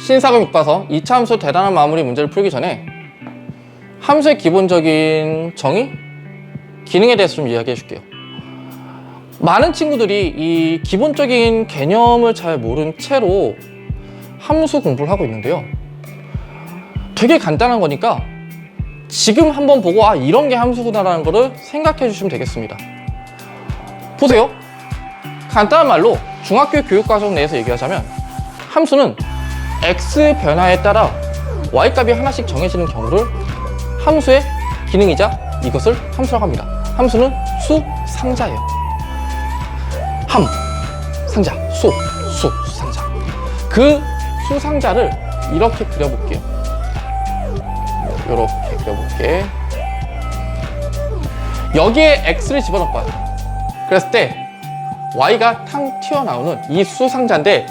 신사고 교과서 2차 함수 대단한 마무리 문제를 풀기 전에 함수의 기본적인 정의, 기능에 대해서 좀 이야기해 줄게요. 많은 친구들이 이 기본적인 개념을 잘 모른 채로 함수 공부를 하고 있는데요. 되게 간단한 거니까 지금 한번 보고 아 이런 게 함수구나라는 거를 생각해 주시면 되겠습니다. 보세요. 간단한 말로 중학교 교육과정 내에서 얘기하자면 함수는 x 변화에 따라 y 값이 하나씩 정해지는 경우를 함수의 기능이자 이것을 함수라고 합니다. 함수는 수상자예요. 함, 상자, 수상자. 그 수상자를 이렇게 그려볼게요. 이렇게 그려볼게. 여기에 x를 집어넣을 거야. 그랬을 때 y가 탕 튀어나오는 이 수상자인데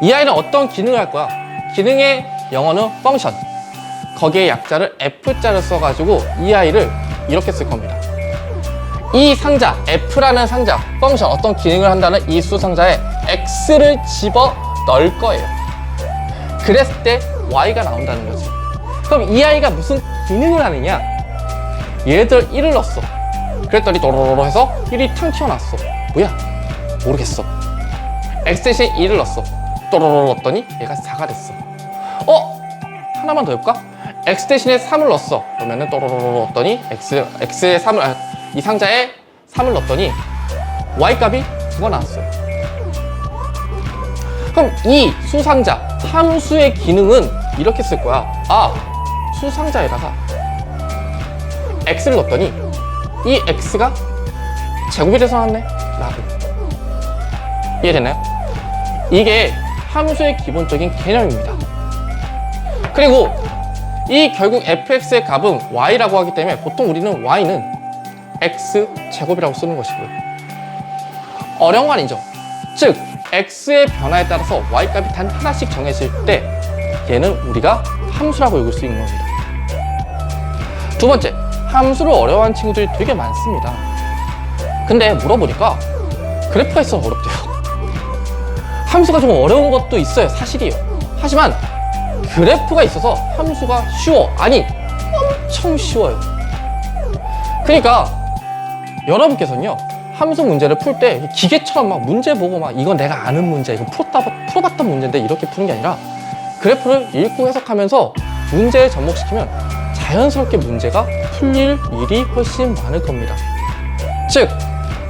이 아이는 어떤 기능을 할 거야? 기능의 영어는 펑션. 거기에 약자를 f자를 써가지고 이 아이를 이렇게 쓸 겁니다. 이 상자, f라는 상자, 펑션, 어떤 기능을 한다는 이 수상자에 x를 집어 넣을 거예요. 그랬을 때 y가 나온다는 거지. 그럼 이 아이가 무슨 기능을 하느냐? 예를 들어 1을 넣었어. 그랬더니 도로로로 해서 1이 탕 튀어나왔어. 뭐야? 모르겠어. x 대신 2를 넣었어. 또로로 넣었더니 얘가 4가 됐어. 하나만 더 해볼까? x 대신에 3을 넣었어. 그러면은 또로로 넣었더니 x에 3을 이 상자에 3을 넣었더니 y 값이 9가 나왔어요. 그럼 이 수상자 함수의 기능은 이렇게 쓸 거야. 수상자에다가 x를 넣었더니 이 x가 제곱이 돼서 나왔네 라고. 이해되나요? 이게 함수의 기본적인 개념입니다. 그리고 이 결국 fx의 값은 y라고 하기 때문에 보통 우리는 y는 x 제곱이라고 쓰는 것이고요. 어려운 거 아니죠? 즉 x의 변화에 따라서 y 값이 단 하나씩 정해질 때 얘는 우리가 함수라고 읽을 수 있는 겁니다. 두 번째, 함수를 어려워하는 친구들이 되게 많습니다. 근데 물어보니까 그래프가 있어서 어렵대요. 함수가 좀 어려운 것도 있어요. 사실이에요. 하지만 그래프가 있어서 함수가 쉬워. 아니, 엄청 쉬워요. 그러니까 여러분께서는요, 함수 문제를 풀 때 기계처럼 막 문제 보고 막 이건 내가 아는 문제, 이건 풀어봤던 문제인데 이렇게 푸는 게 아니라 그래프를 읽고 해석하면서 문제에 접목시키면 자연스럽게 문제가 풀릴 일이 훨씬 많을 겁니다. 즉,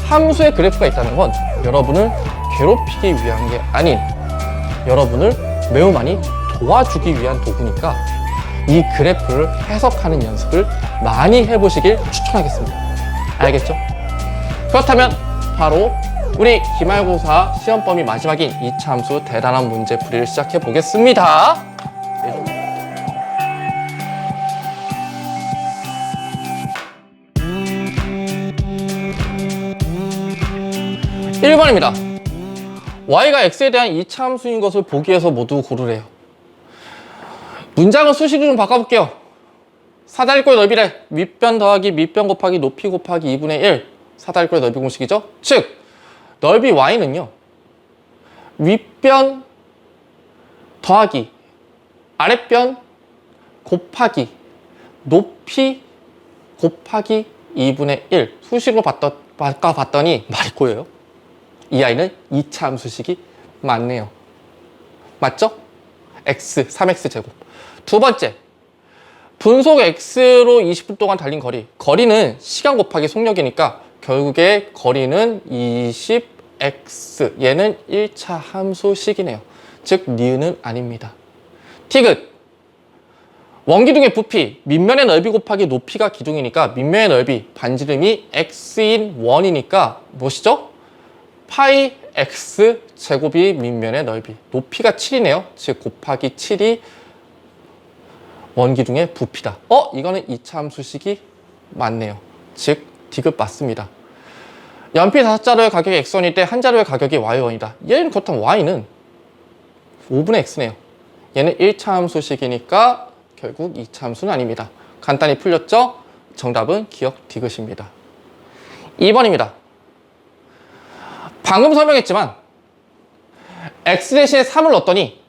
함수의 그래프가 있다는 건 여러분을 괴롭히기 위한 게 아닌 여러분을 매우 많이 도와주기 위한 도구니까 이 그래프를 해석하는 연습을 많이 해보시길 추천하겠습니다. 알겠죠? 그렇다면 바로 우리 기말고사 시험 범위 마지막인 2차 함수 대단한 문제 풀이를 시작해 보겠습니다. 1번입니다. y가 x에 대한 2차 함수인 것을 보기 위해서 모두 고르래요. 문장은 수식을 좀 바꿔볼게요. 사다리꼴 넓이래. 밑변 더하기 밑변 곱하기 높이 곱하기 2분의 1. 사다리꼴 넓이 공식이죠. 즉 넓이 y는요, 윗변 더하기 아랫변 곱하기 높이 곱하기 2분의 1. 수식으로 바꿔봤더니 말이 꼬여요. 이 아이는 2차 함수식이 맞네요. 맞죠? x, 3x 제곱. 두 번째, 분속 x로 20분 동안 달린 거리. 거리는 시간 곱하기 속력이니까 결국에 거리는 20x. 얘는 1차 함수식이네요. 즉 니은은 아닙니다. 티귿. 원기둥의 부피, 밑면의 넓이 곱하기 높이가 기둥이니까 밑면의 넓이, 반지름이 x인 원이니까 무엇이죠? 파이 x 제곱이 밑면의 넓이, 높이가 7이네요. 즉 곱하기 7이 원기둥의 부피다. 이거는 2차 함수식이 맞네요. 즉 디귿 맞습니다. 연필 5자루의 가격이 x원일 때 한 자루의 가격이 y원이다. 얘는 그렇다면 y는 5분의 x네요. 얘는 1차 함수식이니까 결국 2차 함수는 아닙니다. 간단히 풀렸죠? 정답은 기억 디귿입니다. 2번입니다. 방금 설명했지만 x 대신에 3을 넣었더니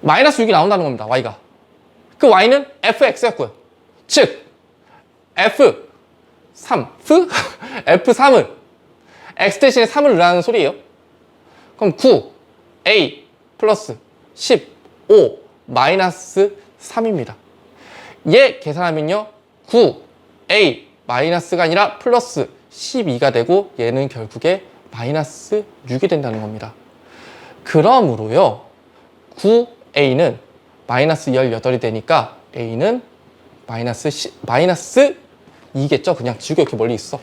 마이너스 6이 나온다는 겁니다. y가. 그 y는 fx였고요. 즉 F3을 x 대신에 3을 넣으라는 소리예요. 그럼 9a 플러스 15 마이너스 3입니다. 얘 계산하면요 9a 마이너스가 아니라 플러스 12가 되고 얘는 결국에 마이너스 6이 된다는 겁니다. 그러므로요 9a는 마이너스 18이 되니까 a는 마이너스 2겠죠. 그냥 지우개 이렇게 멀리 있어.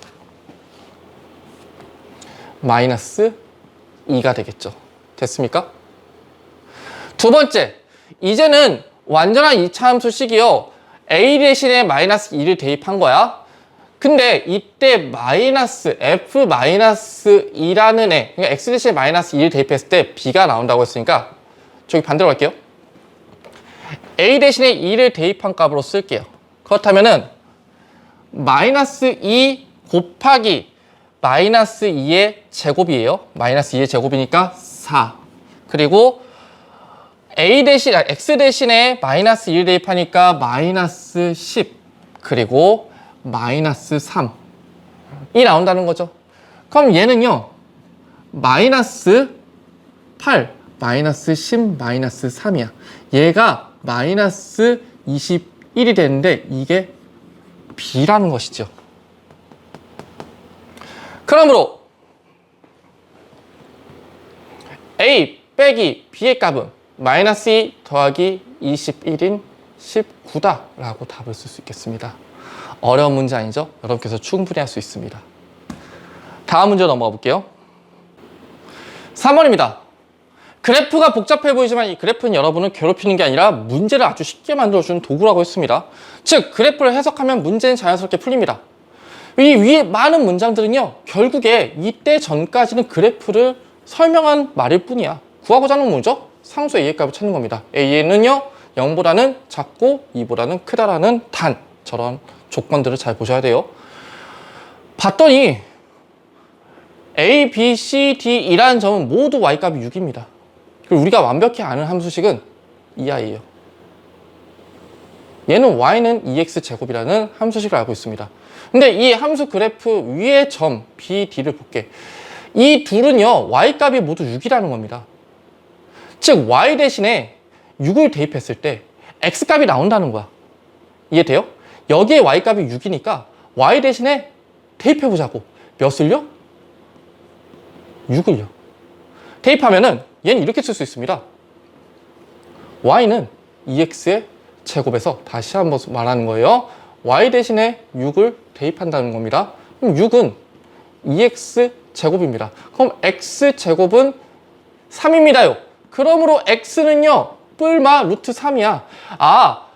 마이너스 2가 되겠죠. 됐습니까? 두 번째, 이제는 완전한 이차함수식이요 a 대신에 마이너스 2를 대입한 거야. 근데 이때 마이너스 f-2라는 애, 그러니까 x 대신에 마이너스 2를 대입했을 때 b가 나온다고 했으니까 저기 반대로 갈게요. a 대신에 2를 대입한 값으로 쓸게요. 그렇다면은 마이너스 2 곱하기 마이너스 2의 제곱이에요. 마이너스 2의 제곱이니까 4. 그리고 x 대신에 마이너스 1을 대입하니까 마이너스 10. 그리고 마이너스 3이 나온다는 거죠. 그럼 얘는요 마이너스 8, 마이너스 10, 마이너스 3이야. 얘가 마이너스 21이 되는데 이게 b라는 것이죠. 그러므로 a 빼기 b의 값은 마이너스 2 더하기 21인 19다 라고 답을 쓸 수 있겠습니다. 어려운 문제 아니죠? 여러분께서 충분히 할 수 있습니다. 다음 문제 넘어가 볼게요. 3번입니다. 그래프가 복잡해 보이지만 이 그래프는 여러분을 괴롭히는 게 아니라 문제를 아주 쉽게 만들어주는 도구라고 했습니다. 즉 그래프를 해석하면 문제는 자연스럽게 풀립니다. 이 위에 많은 문장들은요 결국에 이때 전까지는 그래프를 설명한 말일 뿐이야. 구하고자 하는 건 뭐죠? 상수의 a의 값을 찾는 겁니다. a는요 0보다는 작고 2보다는 크다라는 단 저런 조건들을 잘 보셔야 돼요. 봤더니 a, b, c, d 이라는 점은 모두 y값이 6입니다. 그리고 우리가 완벽히 아는 함수식은 이 아이예요. 얘는 y는 2x제곱이라는 함수식을 알고 있습니다. 근데 이 함수 그래프 위의 점 b, d를 볼게. 이 둘은요 y값이 모두 6이라는 겁니다. 즉 y 대신에 6을 대입했을 때 x값이 나온다는 거야. 이해돼요? 여기에 y값이 6이니까 y 대신에 대입해보자고. 몇을요? 6을요. 대입하면은 얘는 이렇게 쓸 수 있습니다. y는 2x의 제곱에서 다시 한번 말하는 거예요. y 대신에 6을 대입한다는 겁니다. 그럼 6은 2x 제곱입니다. 그럼 x 제곱은 3입니다요. 그러므로 x는요 뿔마 루트 3이야. 아,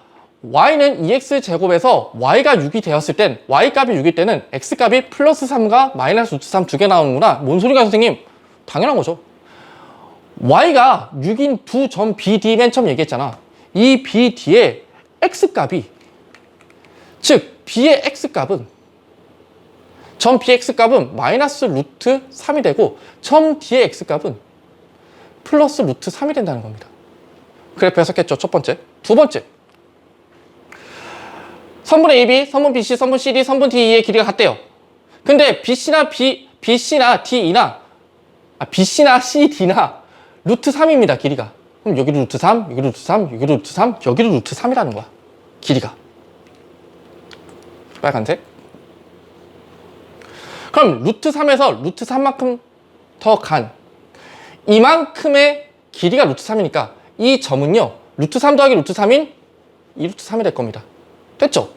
y는 2x 제곱에서 y가 6이 되었을 땐 y값이 6일 때는 x값이 플러스 3과 마이너스 루트 3 두 개 나오는구나. 뭔 소리가 선생님? 당연한 거죠. y가 6인 두 점 BD 맨 처음 얘기했잖아. 이 BD의 x값이 즉 B의 x값은 점 B의 x값은 마이너스 루트 3이 되고 점 D의 x값은 플러스 루트 3이 된다는 겁니다. 그래프 해석했죠. 첫 번째. 두 번째. 선분 AB, 선분 BC, 선분 CD, 선분 DE의 길이가 같대요. 근데 BC나 DE나 BC나 CD나 루트 3입니다. 길이가. 그럼 여기도 루트 3, 여기도 루트 3, 여기도 루트 3, 여기도 루트 3이라는 거야. 길이가. 빨간색. 그럼 루트 3에서 루트 3만큼 더 간 이만큼의 길이가 루트 3이니까 이 점은요 루트 3 더하기 루트 3인 2 루트 3이 될 겁니다. 됐죠?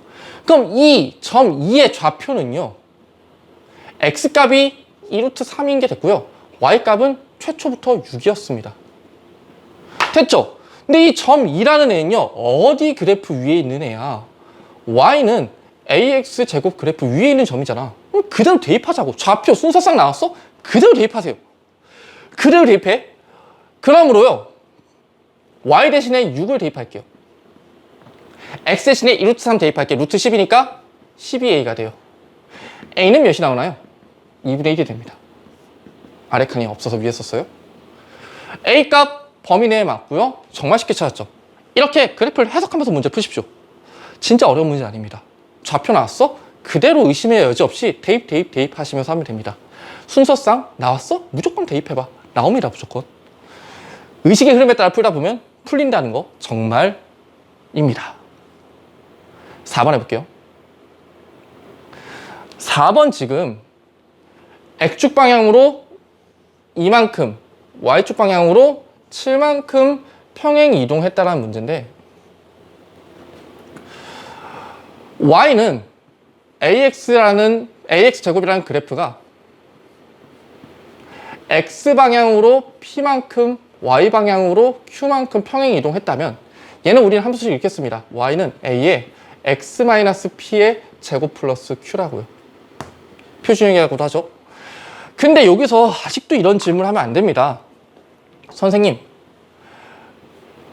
그럼 이 점 2의 좌표는요 x값이 2 루트 3인 게 됐고요 y값은 최초부터 6이었습니다. 됐죠? 근데 이 점 2라는 애는요 어디 그래프 위에 있는 애야? y는 ax 제곱 그래프 위에 있는 점이잖아. 그럼 그대로 대입하자고. 좌표 순서상 나왔어? 그대로 대입하세요. 그대로 대입해. 그러므로요 y 대신에 6을 대입할게요. x 대신에 2 루트 3 대입할게요. 루트 10이니까 12a가 돼요. a는 몇이 나오나요? 2분의 1이 됩니다. 아래 칸이 없어서 위에 썼어요. a 값 범위 내에 맞고요. 정말 쉽게 찾았죠. 이렇게 그래프를 해석하면서 문제 푸십시오. 진짜 어려운 문제 아닙니다. 좌표 나왔어? 그대로 의심의 여지 없이 대입 하시면서 하면 됩니다. 순서상 나왔어? 무조건 대입해봐. 나옵니다, 무조건. 의식의 흐름에 따라 풀다 보면 풀린다는 거 정말입니다. 4번 해볼게요. 4번 지금 X축 방향으로 이만큼, Y축 방향으로 7만큼 평행 이동했다는 문제인데, Y는 AX 제곱이라는 그래프가 X 방향으로 P만큼, Y 방향으로 Q만큼 평행 이동했다면, 얘는 우리는 함수식 읽겠습니다. Y는 A의 X-P의 제곱 플러스 Q라고요. 표준형이라고도 하죠. 근데 여기서 아직도 이런 질문을 하면 안 됩니다. 선생님,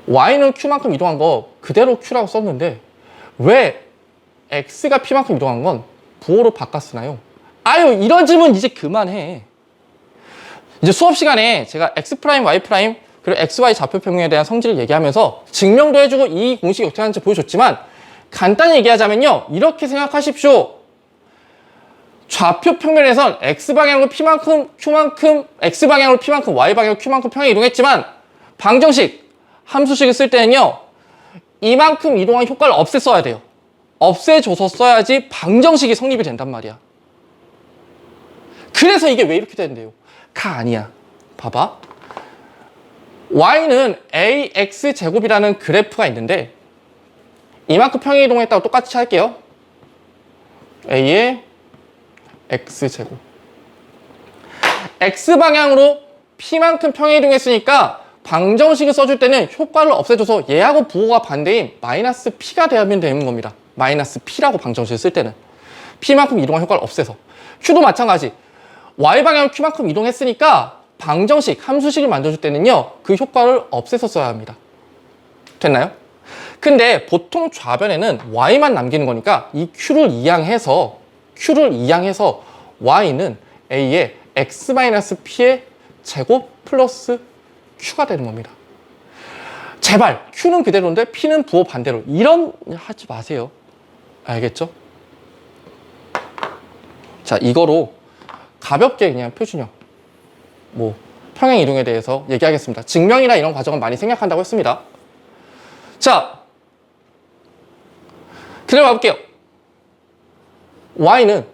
Y는 Q만큼 이동한 거 그대로 Q라고 썼는데 왜 X가 P만큼 이동한 건 부호로 바꿨으나요? 아유, 이런 질문 이제 그만해. 이제 수업 시간에 제가 X', Y', 그리고 XY 좌표 평면에 대한 성질을 얘기하면서 증명도 해주고 이 공식이 어떻게 하는지 보여줬지만, 간단히 얘기하자면요, 이렇게 생각하십시오. 좌표 평면에선 X방향으로 P만큼, Q만큼, X방향으로 P만큼, Y방향으로 Q만큼 평행 이동했지만, 방정식, 함수식을 쓸 때는요, 이만큼 이동한 효과를 없애써야 돼요. 없애줘서 써야지 방정식이 성립이 된단 말이야. 그래서 이게 왜 이렇게 되는데요? 가 아니야. 봐봐. Y는 AX 제곱이라는 그래프가 있는데, 이만큼 평행 이동했다고 똑같이 할게요. A의 X제곱. X방향으로 P만큼 평행 이동했으니까 방정식을 써줄 때는 효과를 없애줘서 얘하고 부호가 반대인 마이너스 P가 되면 되는 겁니다. 마이너스 P라고 방정식을 쓸 때는. P만큼 이동한 효과를 없애서. Q도 마찬가지. Y방향으로 Q만큼 이동했으니까 방정식, 함수식을 만들어줄 때는요, 그 효과를 없애서 써야 합니다. 됐나요? 근데 보통 좌변에는 Y만 남기는 거니까 이 Q를 이항해서 Y는 A의 X-P의 제곱 플러스 Q가 되는 겁니다. 제발 Q는 그대로인데 P는 부호 반대로, 이런 하지 마세요. 알겠죠? 자, 이거로 가볍게 그냥 표준형, 평행 이동에 대해서 얘기하겠습니다. 증명이나 이런 과정은 많이 생략한다고 했습니다. 자, 들어가 볼게요. Y는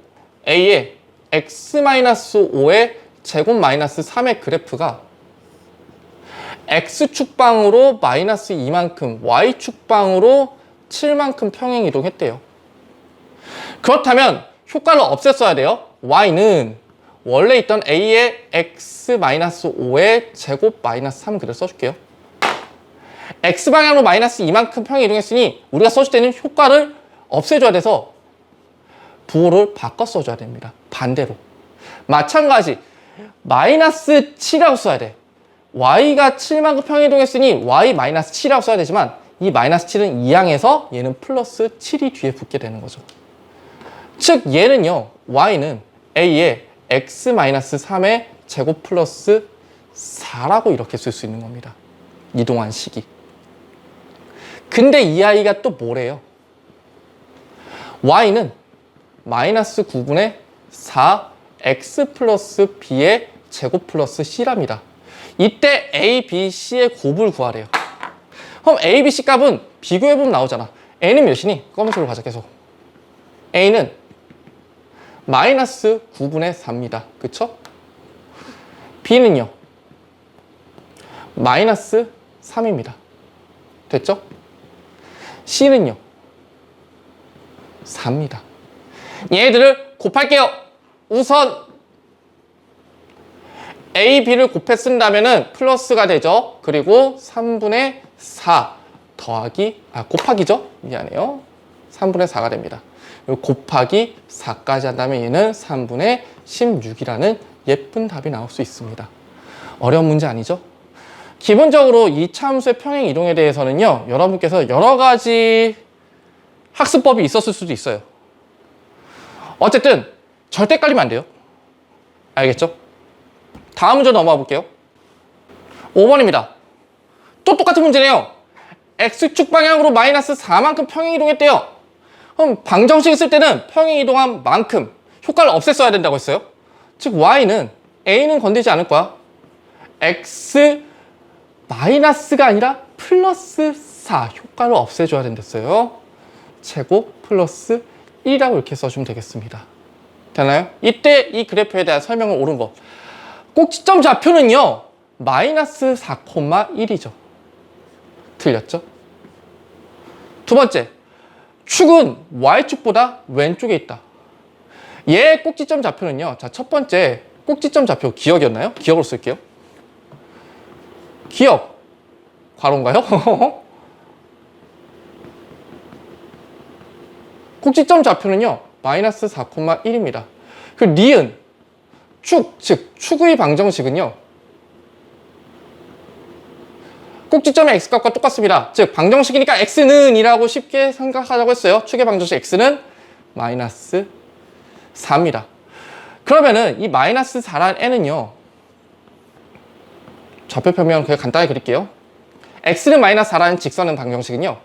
A의 X-5의 제곱 마이너스 3의 그래프가 X축방으로 마이너스 2만큼, Y축방으로 7만큼 평행 이동했대요. 그렇다면 효과를 없앴어야 돼요. Y는 원래 있던 A의 X-5의 제곱 마이너스 3 그대로 써줄게요. X방향으로 마이너스 2만큼 평행 이동했으니 우리가 써줄 때는 효과를 없애줘야 돼서 부호를 바꿔 써줘야 됩니다. 반대로. 마찬가지 마이너스 7이라고 써야 돼. Y가 7만큼 평행 이동했으니 Y 마이너스 7이라고 써야 되지만, 이 마이너스 7은 이항해서 얘는 플러스 7이 뒤에 붙게 되는 거죠. 즉 얘는요, Y는 A의 X-3의 제곱 플러스 4라고 이렇게 쓸 수 있는 겁니다. 이동한 시기. 근데 이 아이가 또 뭐래요? Y는 마이너스 9분의 4 X 플러스 B의 제곱 플러스 C랍니다. 이때 A, B, C의 곱을 구하래요. 그럼 A, B, C 값은 비교해보면 나오잖아. A는 몇이니? 검은색으로 가자, 계속. A는 마이너스 9분의 4입니다. 그쵸? B는요, 마이너스 3입니다. 됐죠? C는요, 4입니다. 얘들을 곱할게요. 우선 A, B를 곱해 쓴다면은 플러스가 되죠. 그리고 3분의 4 곱하기죠? 미안해요. 3분의 4가 됩니다. 곱하기 4까지 한다면 얘는 3분의 16이라는 예쁜 답이 나올 수 있습니다. 어려운 문제 아니죠? 기본적으로 이 차함수의 평행 이동에 대해서는요, 여러분께서 여러 가지 학습법이 있었을 수도 있어요. 어쨌든 절대 깔리면 안 돼요. 알겠죠? 다음 문제 넘어가 볼게요. 5번입니다. 또 똑같은 문제네요. X축 방향으로 마이너스 4만큼 평행 이동했대요. 그럼 방정식 쓸 때는 평행 이동한 만큼 효과를 없앴어야 된다고 했어요. 즉 Y는 A는 건들지 않을 거야. X 마이너스가 아니라 플러스 4 효과를 없애줘야 된댔어요. 제곱 플러스 1이라고 이렇게 써주면 되겠습니다. 되나요? 이때 이 그래프에 대한 설명을 옳은 거. 꼭지점 좌표는요. 마이너스 4,1이죠. 틀렸죠? 두 번째, 축은 Y축보다 왼쪽에 있다. 얘 꼭지점 좌표는요. 자, 첫 번째 꼭지점 좌표 기억이었나요? 기억으로 쓸게요. 기억. 괄호인가요? 꼭지점 좌표는요. 마이너스 4,1입니다. 그 니은, 축, 즉 축의 방정식은요. 꼭지점의 x값과 똑같습니다. 즉 방정식이니까 x는 이라고 쉽게 생각하자고 했어요. 축의 방정식 x는 마이너스 4입니다. 그러면은 이 마이너스 4란 n은요. 좌표 표면 그냥 간단히 그릴게요. x는 마이너스 4라는 직선의 방정식은요.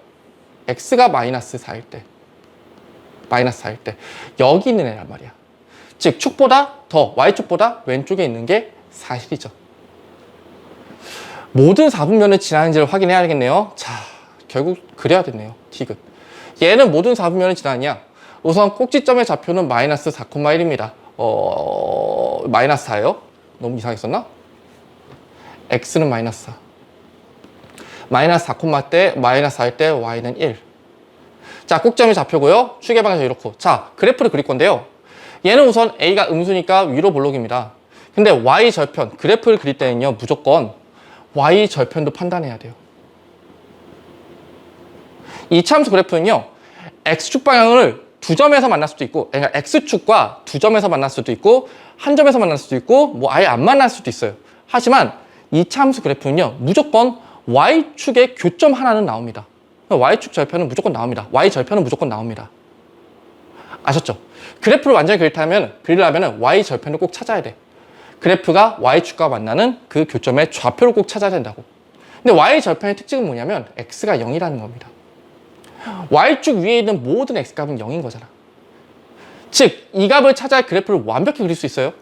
x가 마이너스 4일 때 여기 있는 애란 말이야. 즉 축보다 더 y축보다 왼쪽에 있는 게 사실이죠. 모든 4분면을 지나는지를 확인해야겠네요. 자, 결국 그래야 됐네요. 디귿. 얘는 모든 4분면을 지나느냐? 우선 꼭지점의 좌표는 마이너스 4,1입니다. 마이너스 4예요? 너무 이상했었나? x는 마이너스 4. 마이너스 4,4 때, 마이너스 4일 때 y는 1. 자, 꼭지점의 좌표고요. 축의 방향이 이렇고. 자, 그래프를 그릴 건데요. 얘는 우선 a가 음수니까 위로 볼록입니다. 근데 y 절편, 그래프를 그릴 때는요. 무조건 y 절편도 판단해야 돼요. 이 참수 그래프는요. x축 방향을 두 점에서 만날 수도 있고, 그러니까 x축과 두 점에서 만날 수도 있고, 한 점에서 만날 수도 있고, 뭐 아예 안 만날 수도 있어요. 하지만 이 참수 그래프는요. 무조건 y축의 교점 하나는 나옵니다. y축 절편은 무조건 나옵니다. y 절편은 무조건 나옵니다. 아셨죠? 그래프를 완전히 그리려면 y 절편을 꼭 찾아야 돼. 그래프가 y축과 만나는 그 교점의 좌표를 꼭 찾아야 된다고. 근데 y 절편의 특징은 뭐냐면 x가 0이라는 겁니다. y축 위에 있는 모든 x값은 0인 거잖아. 즉, 이 값을 찾아야 그래프를 완벽히 그릴 수 있어요.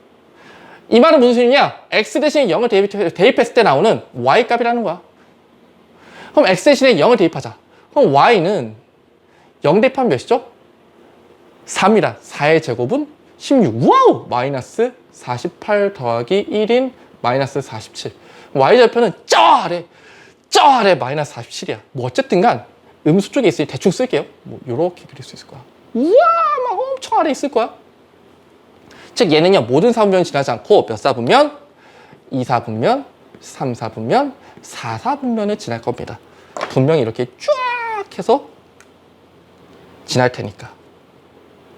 이 말은 무슨 소리냐? x 대신에 0을 대입했을 때 나오는 y 값이라는 거야. 그럼 x 대신에 0을 대입하자. 그럼 y는 0 대입하면 몇이죠? 4입니다. 4의 제곱은 16. 와우! 마이너스 48 더하기 1인 마이너스 47. y절편은 저 아래 마이너스 47이야. 뭐 어쨌든 간 음수 쪽에 있으니 대충 쓸게요. 뭐 요렇게 그릴 수 있을 거야. 우와! 막 엄청 아래 있을 거야. 즉 얘는요. 모든 4분면이 지나지 않고 몇 4분면? 2, 4분면, 3, 4분면, 4, 4분면을 지날 겁니다. 분명히 이렇게 쫙 해서 지날 테니까.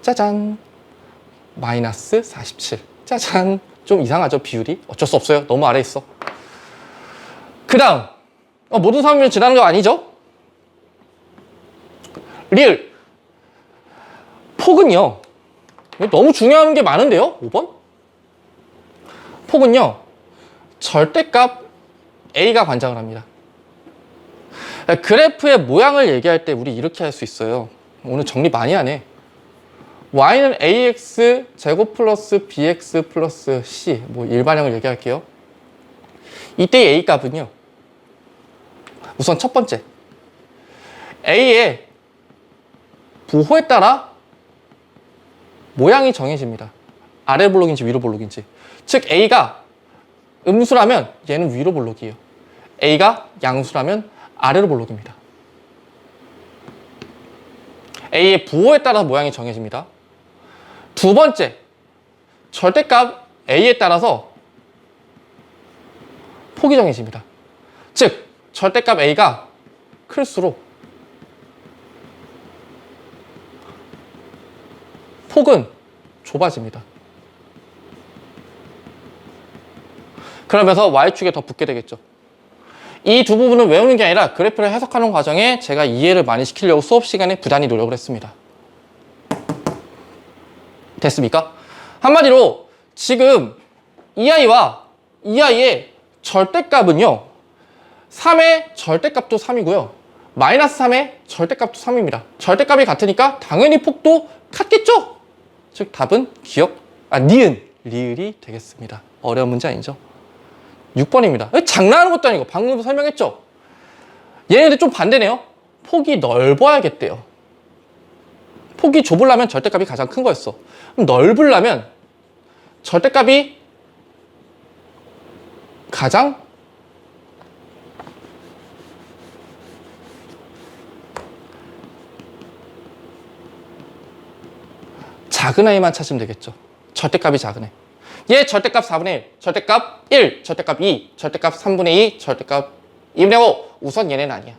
짜잔! 마이너스 47. 짜잔! 좀 이상하죠, 비율이? 어쩔 수 없어요. 너무 아래 있어. 그 다음, 모든 3분면 지나는 거 아니죠? 리을. 폭은요, 너무 중요한 게 많은데요? 5번? 폭은요, 절대값 A가 관장을 합니다. 그래프의 모양을 얘기할 때 우리 이렇게 할 수 있어요. 오늘 정리 많이 하네. y는 ax 제곱 플러스 bx 플러스 c, 뭐 일반형을 얘기할게요. 이때 a 값은요. 우선 첫 번째, a의 부호에 따라 모양이 정해집니다. 아래 볼록인지 위로 볼록인지. 즉 a가 음수라면 얘는 위로 볼록이에요. a가 양수라면 아래로 볼록입니다. a의 부호에 따라서 모양이 정해집니다. 두 번째, 절대값 a에 따라서 폭이 정해집니다. 즉, 절대값 a가 클수록 폭은 좁아집니다. 그러면서 y축에 더 붙게 되겠죠. 이 두 부분을 외우는 게 아니라 그래프를 해석하는 과정에 제가 이해를 많이 시키려고 수업 시간에 부단히 노력을 했습니다. 됐습니까? 한마디로 지금 이 아이와 이 아이의 절대값은요. 3의 절대값도 3이고요. 마이너스 3의 절대값도 3입니다. 절대값이 같으니까 당연히 폭도 같겠죠? 즉 답은 니은, 리을이 되겠습니다. 어려운 문제 아니죠? 6번입니다. 장난하는 것도 아니고 방금도 설명했죠? 얘네들 좀 반대네요. 폭이 넓어야겠대요. 폭이 좁으려면 절대값이 가장 큰 거였어. 그럼 넓으려면 절대값이 가장 작은 아이만 찾으면 되겠죠. 절대값이 작은 애. 얘 절대값 4분의 1, 절대값 1, 절대값 2, 절대값 3분의 2, 절대값 2분의 5. 우선 얘네는 아니야.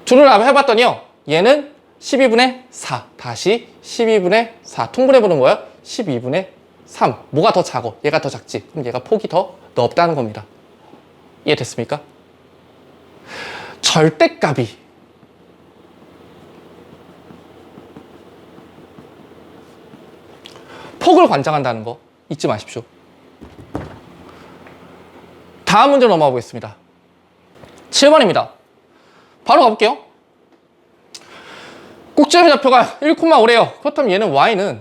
둘을 해봤더니요. 얘는 12분의 4. 다시 12분의 4. 통분해보는 거예요. 12분의 3. 뭐가 더 작어? 얘가 더 작지. 그럼 얘가 폭이 더 넓다는 겁니다. 이해됐습니까? 절대값이 폭을 관장한다는 거 잊지 마십시오. 다음 문제 넘어가 보겠습니다. 7번입니다. 바로 가볼게요. 꼭지점의 좌표가 1,5래요. 그렇다면 얘는 y는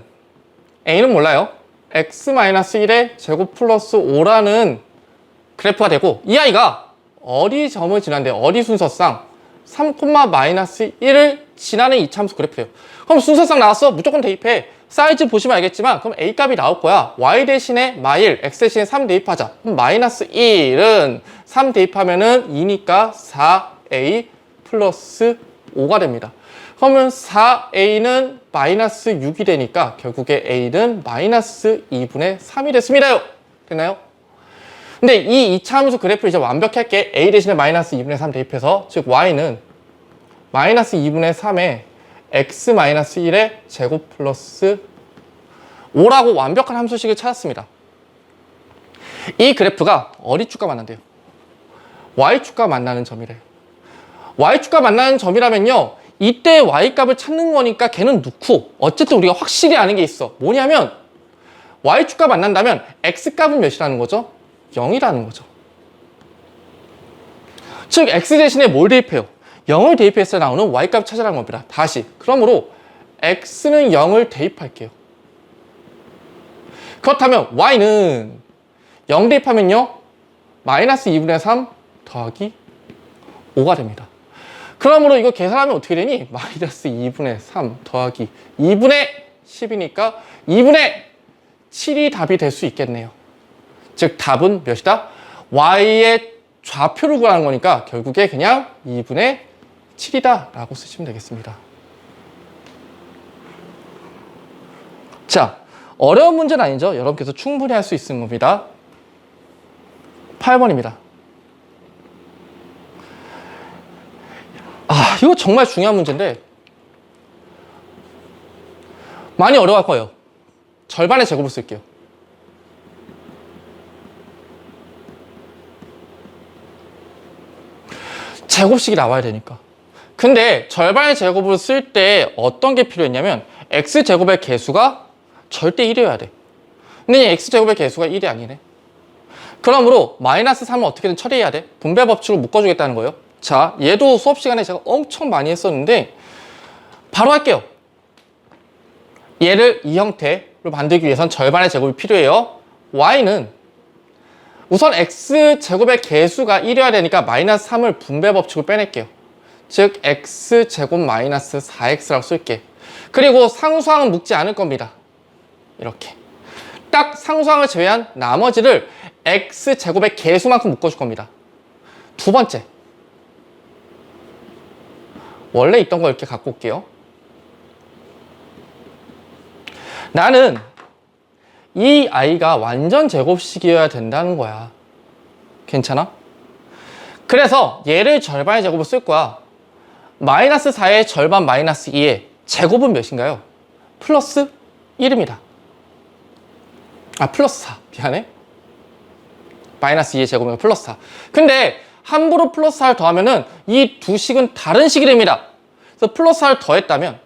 a는 몰라요. x-1의 제곱 플러스 5라는 그래프가 되고 이 아이가 어디 점을 지나는데 어디 순서상 3,-1을 지나는 이차함수 그래프예요. 그럼 순서상 나왔어. 무조건 대입해. 사이즈 보시면 알겠지만 그럼 a 값이 나올 거야. y 대신에 -1, x 대신에 3 대입하자. 그럼 -1은 3 대입하면은 2니까 4a 플러스 5가 됩니다. 그러면 4a는 -6이 되니까 결국에 a는 -2분의 3이 됐습니다요. 됐나요? 근데 이 이차함수 그래프를 이제 완벽히 할게. a 대신에 -2분의 3 대입해서 즉 y는 -2분의 3에 x-1의 제곱 플러스 5라고 완벽한 함수식을 찾았습니다. 이 그래프가 어디 축과 만난대요? y축과 만나는 점이래요. y축과 만나는 점이라면요. 이때 y값을 찾는 거니까 걔는 넣고 어쨌든 우리가 확실히 아는 게 있어. 뭐냐면 y축과 만난다면 x값은 몇이라는 거죠? 0이라는 거죠. 즉 x 대신에 뭘 대입해요? 0을 대입했을 때 나오는 y값 찾으라는 겁니다. 다시 그러므로 x는 0을 대입할게요. 그렇다면 y는 0 대입하면요 -2분의 3 더하기 5가 됩니다. 그러므로 이거 계산하면 어떻게 되니? -2분의 3 더하기 2분의 10이니까 2분의 7이 답이 될 수 있겠네요. 즉 답은 몇이다? y의 좌표를 구하는 거니까 결국에 그냥 2분의 7이다 라고 쓰시면 되겠습니다. 자, 어려운 문제는 아니죠. 여러분께서 충분히 할 수 있는 겁니다. 8번입니다. 이거 정말 중요한 문제인데 많이 어려워할 거예요. 절반의 제곱을 쓸게요. 제곱식이 나와야 되니까. 근데 절반의 제곱을 쓸 때 어떤 게 필요했냐면 x제곱의 개수가 절대 1이어야 돼. 근데 x제곱의 개수가 1이 아니네. 그러므로 -3을 어떻게든 처리해야 돼. 분배 법칙으로 묶어주겠다는 거예요. 자, 얘도 수업 시간에 제가 엄청 많이 했었는데 바로 할게요. 얘를 이 형태로 만들기 위해선 절반의 제곱이 필요해요. y는 우선 x제곱의 개수가 1이어야 되니까 -3을 분배 법칙으로 빼낼게요. 즉 x제곱 -4x라고 쓸게. 그리고 상수항은 묶지 않을 겁니다. 이렇게 딱 상수항을 제외한 나머지를 x제곱의 개수만큼 묶어줄 겁니다. 두 번째, 원래 있던 거 이렇게 갖고 올게요. 나는 이 아이가 완전 제곱식이어야 된다는 거야. 괜찮아? 그래서 얘를 절반의 제곱을 쓸 거야. -4의 절반 -2의 제곱은 몇인가요? 플러스 1입니다. 플러스 4. 미안해. -2의 제곱이면 플러스 4. 근데 함부로 플러스 4를 더하면은 이 두 식은 다른 식이 됩니다. 그래서 플러스 4를 더했다면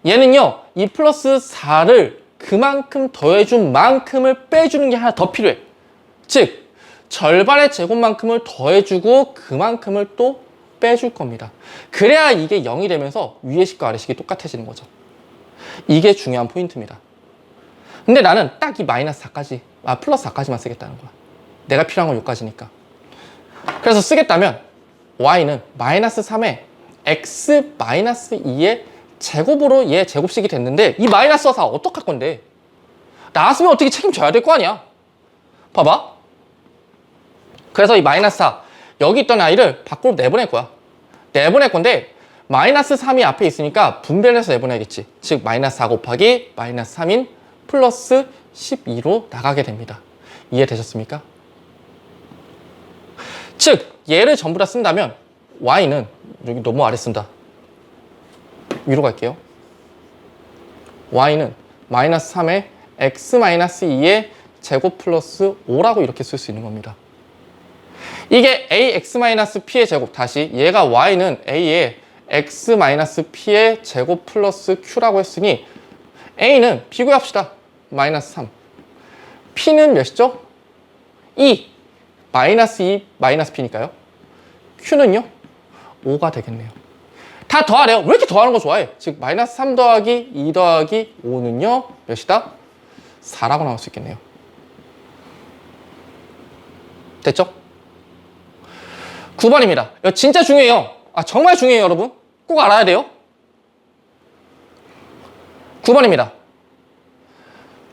얘는요, 이 플러스 4를 그만큼 더해준 만큼을 빼주는 게 하나 더 필요해. 즉, 절반의 제곱만큼을 더해주고 그만큼을 또 빼줄 겁니다. 그래야 이게 0이 되면서 위의 식과 아래 식이 똑같아지는 거죠. 이게 중요한 포인트입니다. 근데 나는 딱 이 마이너스 4까지, 플러스 4까지만 쓰겠다는 거야. 내가 필요한 건 여기까지니까. 그래서 쓰겠다면 y는 마이너스 3에 x 마이너스 2의 제곱으로 얘 제곱식이 됐는데 이 마이너스 4 어떡할 건데? 나왔으면 어떻게 책임져야 될 거 아니야? 봐봐. 그래서 이 마이너스 4 여기 있던 아이를 밖으로 내보낼 거야. 내보낼 건데 마이너스 3이 앞에 있으니까 분배해서 내보내야겠지. 즉 마이너스 4 곱하기 마이너스 3인 플러스 12로 나가게 됩니다. 이해되셨습니까? 즉 얘를 전부 다 쓴다면 y는 여기 너무 아래 쓴다. 위로 갈게요. y는 마이너스 3에 x 마이너스 2의 제곱 플러스 5라고 이렇게 쓸 수 있는 겁니다. 이게 ax 마이너스 p의 제곱, 다시 얘가 y는 a의 x 마이너스 p의 제곱 플러스 q라고 했으니 a는 비교합시다. 마이너스 3. p는 몇이죠? 2. 마이너스 2 마이너스 p니까요. q는요? 5가 되겠네요. 다 더하래요. 왜 이렇게 더하는 거 좋아해? 즉 마이너스 3 더하기 2 더하기 5는요 몇이다? 4라고 나올 수 있겠네요. 됐죠? 9번입니다. 이거 진짜 중요해요. 정말 중요해요, 여러분. 꼭 알아야 돼요. 9번입니다.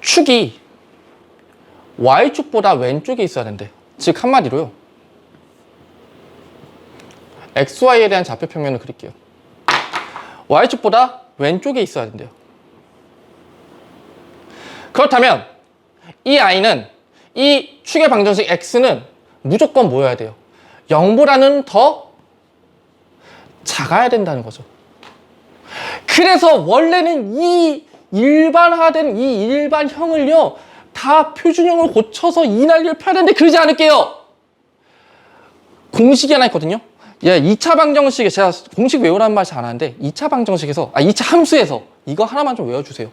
축이 y축보다 왼쪽에 있어야 된대. 즉 한마디로요. xy에 대한 좌표평면을 그릴게요. y축보다 왼쪽에 있어야 된대요. 그렇다면 이 i는, 이 축의 방정식 x는 무조건 뭐여야 돼요? 0보다는 더 작아야 된다는 거죠. 그래서 원래는 이 일반화된 이 일반형을요 다 표준형을 고쳐서 이 난리를 펴야 되는데 그러지 않을게요. 공식이 하나 있거든요. 2차 방정식에, 제가 공식 외우라는 말 잘 안 하는데 2차 방정식에서 2차 함수에서 이거 하나만 좀 외워주세요.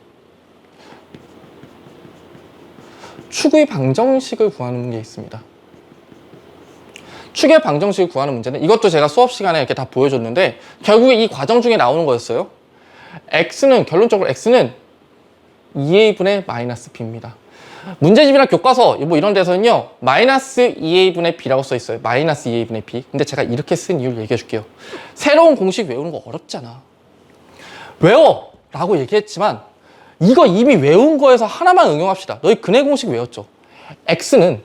축의 방정식을 구하는 게 있습니다. 축의 방정식을 구하는 문제는 이것도 제가 수업 시간에 이렇게 다 보여줬는데 결국에 이 과정 중에 나오는 거였어요. 결론적으로 x는 2a분의 마이너스 b입니다. 문제집이나 교과서 뭐 이런 데서는요 마이너스 2a분의 b라고 써 있어요. 마이너스 2a분의 b. 근데 제가 이렇게 쓴 이유를 얘기해 줄게요. 새로운 공식 외우는 거 어렵잖아. 외워! 라고 얘기했지만 이거 이미 외운 거에서 하나만 응용합시다. 너희 근해 공식 외웠죠?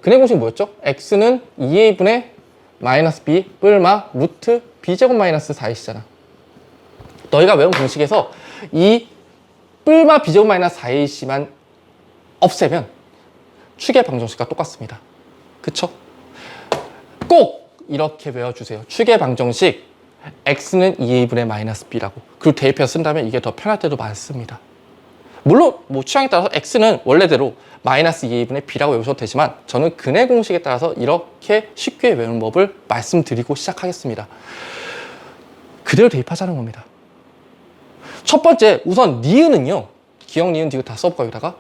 근해 공식 뭐였죠? x는 2a분의 마이너스 b 뿔마 루트 b제곱 마이너스 4ac잖아. 너희가 외운 공식에서 이 뿔마 b제곱 마이너스 4ac만 없애면 축의 방정식과 똑같습니다. 그쵸? 꼭 이렇게 외워주세요. 축의 방정식 x는 2a분의 마이너스 b라고. 그리고 대입해서 쓴다면 이게 더 편할 때도 많습니다. 물론 뭐 취향에 따라서 x는 원래대로 마이너스 2a분의 b라고 외우셔도 되지만 저는 근해 공식에 따라서 이렇게 쉽게 외우는 법을 말씀드리고 시작하겠습니다. 그대로 대입하자는 겁니다. 첫 번째, 우선 니은은요. 기억, 니은, 디귿 다 써볼까 여기다가?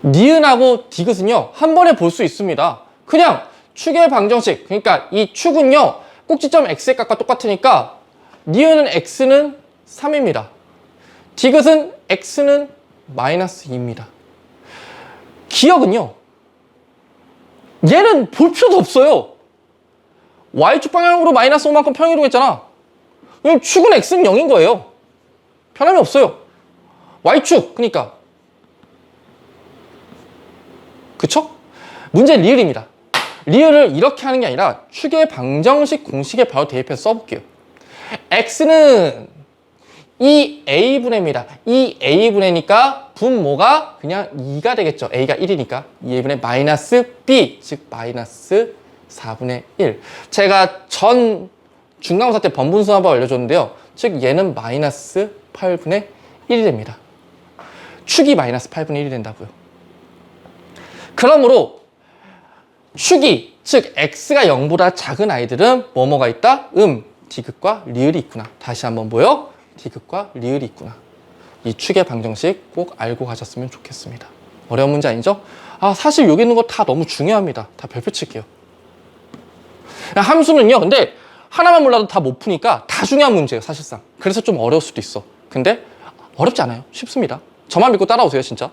니은하고 디귿은요. 한 번에 볼 수 있습니다. 그냥 축의 방정식, 그러니까 이 축은요. 꼭지점 x의 값과 똑같으니까 니은은 x는 3입니다. 디귿은 x는 마이너스 2입니다. 기억은요. 얘는 볼 필요도 없어요. y축 방향으로 마이너스 5만큼 평이동했잖아. 그럼 축은 x는 0인 거예요. 변함이 없어요. y축, 그러니까. 그쵸? 문제 리을입니다. 리을을 이렇게 하는 게 아니라 축의 방정식 공식에 바로 대입해서 써볼게요. x는 2a분의입니다. 2a분의니까 분모가 그냥 2가 되겠죠. a가 1이니까 2a분의 마이너스 b, 즉 마이너스 4분의 1. 제가 전 중간고사 때 번분수 한번 알려줬는데요. 즉 얘는 마이너스 8분의 1이 됩니다. 축이 마이너스 8분의 1이 된다고요. 그러므로 축이, 즉 x가 0보다 작은 아이들은 뭐뭐가 있다? 디귿과 리을이 있구나. 다시 한번 보여? 디귿과 리을이 있구나. 이 축의 방정식 꼭 알고 가셨으면 좋겠습니다. 어려운 문제 아니죠? 사실 여기 있는 거 다 너무 중요합니다. 다 별표 칠게요. 함수는요, 근데 하나만 몰라도 다 못 푸니까 다 중요한 문제예요, 사실상. 그래서 좀 어려울 수도 있어. 근데 어렵지 않아요. 쉽습니다. 저만 믿고 따라오세요, 진짜.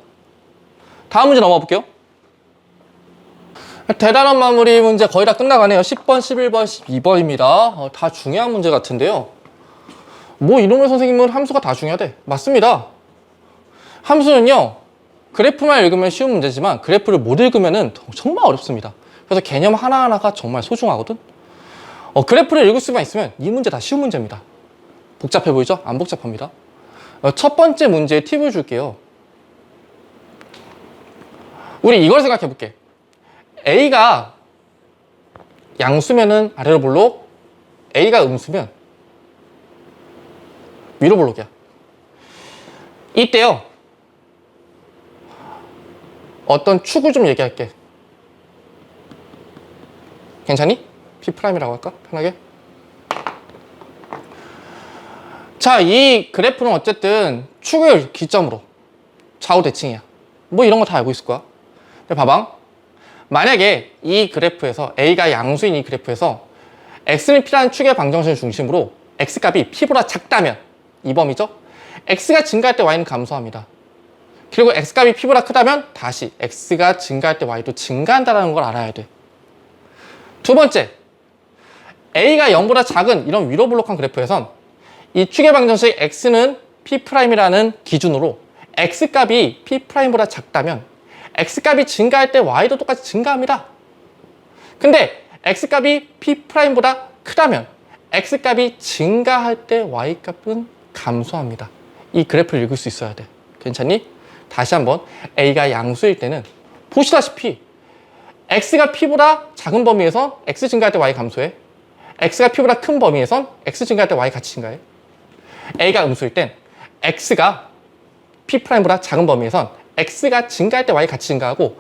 다음 문제 넘어가 볼게요. 대단한 마무리 문제 거의 다 끝나가네요. 10번, 11번, 12번입니다. 다 중요한 문제 같은데요. 뭐 이놈의 선생님은 함수가 다 중요하대. 맞습니다. 함수는요, 그래프만 읽으면 쉬운 문제지만 그래프를 못 읽으면 정말 어렵습니다. 그래서 개념 하나하나가 정말 소중하거든. 그래프를 읽을 수만 있으면 이 문제 다 쉬운 문제입니다. 복잡해 보이죠? 안 복잡합니다. 첫 번째 문제의 팁을 줄게요. 우리 이걸 생각해 볼게. A가 양수면은 아래로 볼록, A가 음수면 위로 볼록이야. 이때요, 어떤 축을 좀 얘기할게. 괜찮니? P'이라고 할까? 편하게. 자, 이 그래프는 어쨌든 축을 기점으로 좌우 대칭이야. 뭐 이런 거 다 알고 있을 거야. 근데 봐봐. 만약에 이 그래프에서 A가 양수인 이 그래프에서 X는 P라는 축의 방정식을 중심으로 X값이 P보다 작다면 이 범위죠. X가 증가할 때 Y는 감소합니다. 그리고 X값이 P보다 크다면 다시 X가 증가할 때 Y도 증가한다는 걸 알아야 돼. 두 번째, A가 0보다 작은 이런 위로 볼록한 그래프에선 이 축의 방정식 X는 P'이라는 기준으로 X값이 P'보다 작다면 X값이 증가할 때 Y도 똑같이 증가합니다. 근데 X값이 P'보다 크다면 X값이 증가할 때 Y값은 감소합니다. 이 그래프를 읽을 수 있어야 돼. 괜찮니? 다시 한번, A가 양수일 때는 보시다시피 X가 P보다 작은 범위에선 X 증가할 때 Y 감소해. X가 P보다 큰 범위에선 X 증가할 때 Y 같이 증가해. A가 음수일 땐 X가 P'보다 작은 범위에선 X가 증가할 때 Y 같이 증가하고,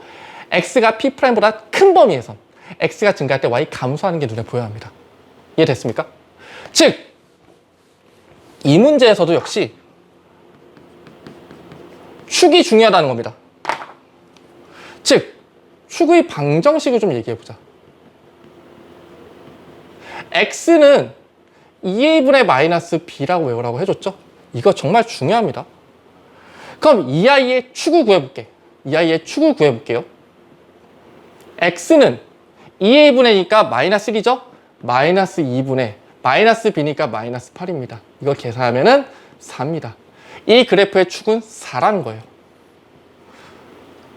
X가 P'보다 큰 범위에선 X가 증가할 때 Y 감소하는 게 눈에 보여야 합니다. 이해됐습니까? 즉, 이 문제에서도 역시 축이 중요하다는 겁니다. 즉, 축의 방정식을 좀 얘기해보자. X는 2a분의 마이너스 b라고 외우라고 해줬죠? 이거 정말 중요합니다. 그럼 이 아이의 축을 구해볼게. 이 아이의 축을 구해볼게요. X는 2a분의 2니까 마이너스 1이죠? 마이너스 2분의 마이너스 b니까 마이너스 8입니다. 이거 계산하면은 4입니다. 이 그래프의 축은 4라는 거예요.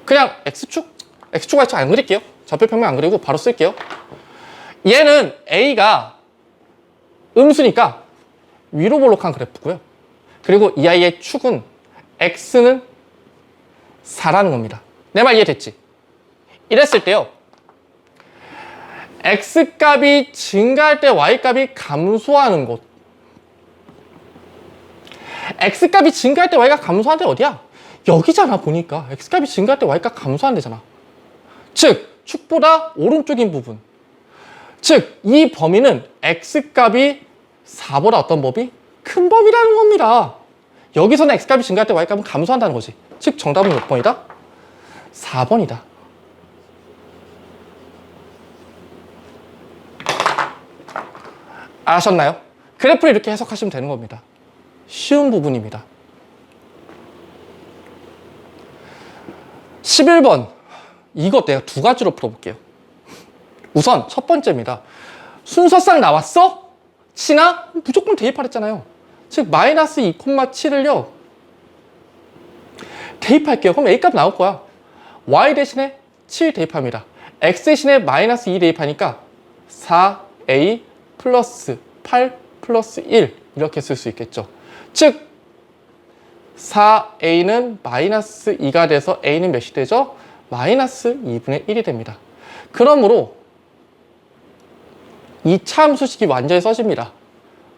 그냥 X축? X축, Y축 안 그릴게요. 좌표평면 안 그리고 바로 쓸게요. 얘는 A가 음수니까 위로 볼록한 그래프고요. 그리고 이 아이의 축은 X는 4라는 겁니다. 내 말 이해됐지? 이랬을 때요, X값이 증가할 때 Y값이 감소하는 곳. X값이 증가할 때 Y가 감소하는 데 어디야? 여기잖아. 보니까 X값이 증가할 때 Y값 감소하는 데잖아. 즉, 축보다 오른쪽인 부분. 즉, 이 범위는 X값이 4보다 어떤 범위? 큰 범위라는 겁니다. 여기서는 X값이 증가할 때 Y값은 감소한다는 거지. 즉, 정답은 몇 번이다? 4번이다. 아셨나요? 그래프를 이렇게 해석하시면 되는 겁니다. 쉬운 부분입니다. 11번. 이거 내가 두 가지로 풀어볼게요. 우선 첫 번째입니다. 순서상 나왔어? 치나? 무조건 대입하랬잖아요. 즉 마이너스 2,7을요 대입할게요. 그럼 A값 나올 거야. Y 대신에 7 대입합니다. X 대신에 마이너스 2 대입하니까 4A 플러스 8 플러스 1 이렇게 쓸 수 있겠죠. 즉 4A는 마이너스 2가 돼서 A는 몇이 되죠? 마이너스 2분의 1이 됩니다. 그러므로 이 차함수식이 완전히 써집니다.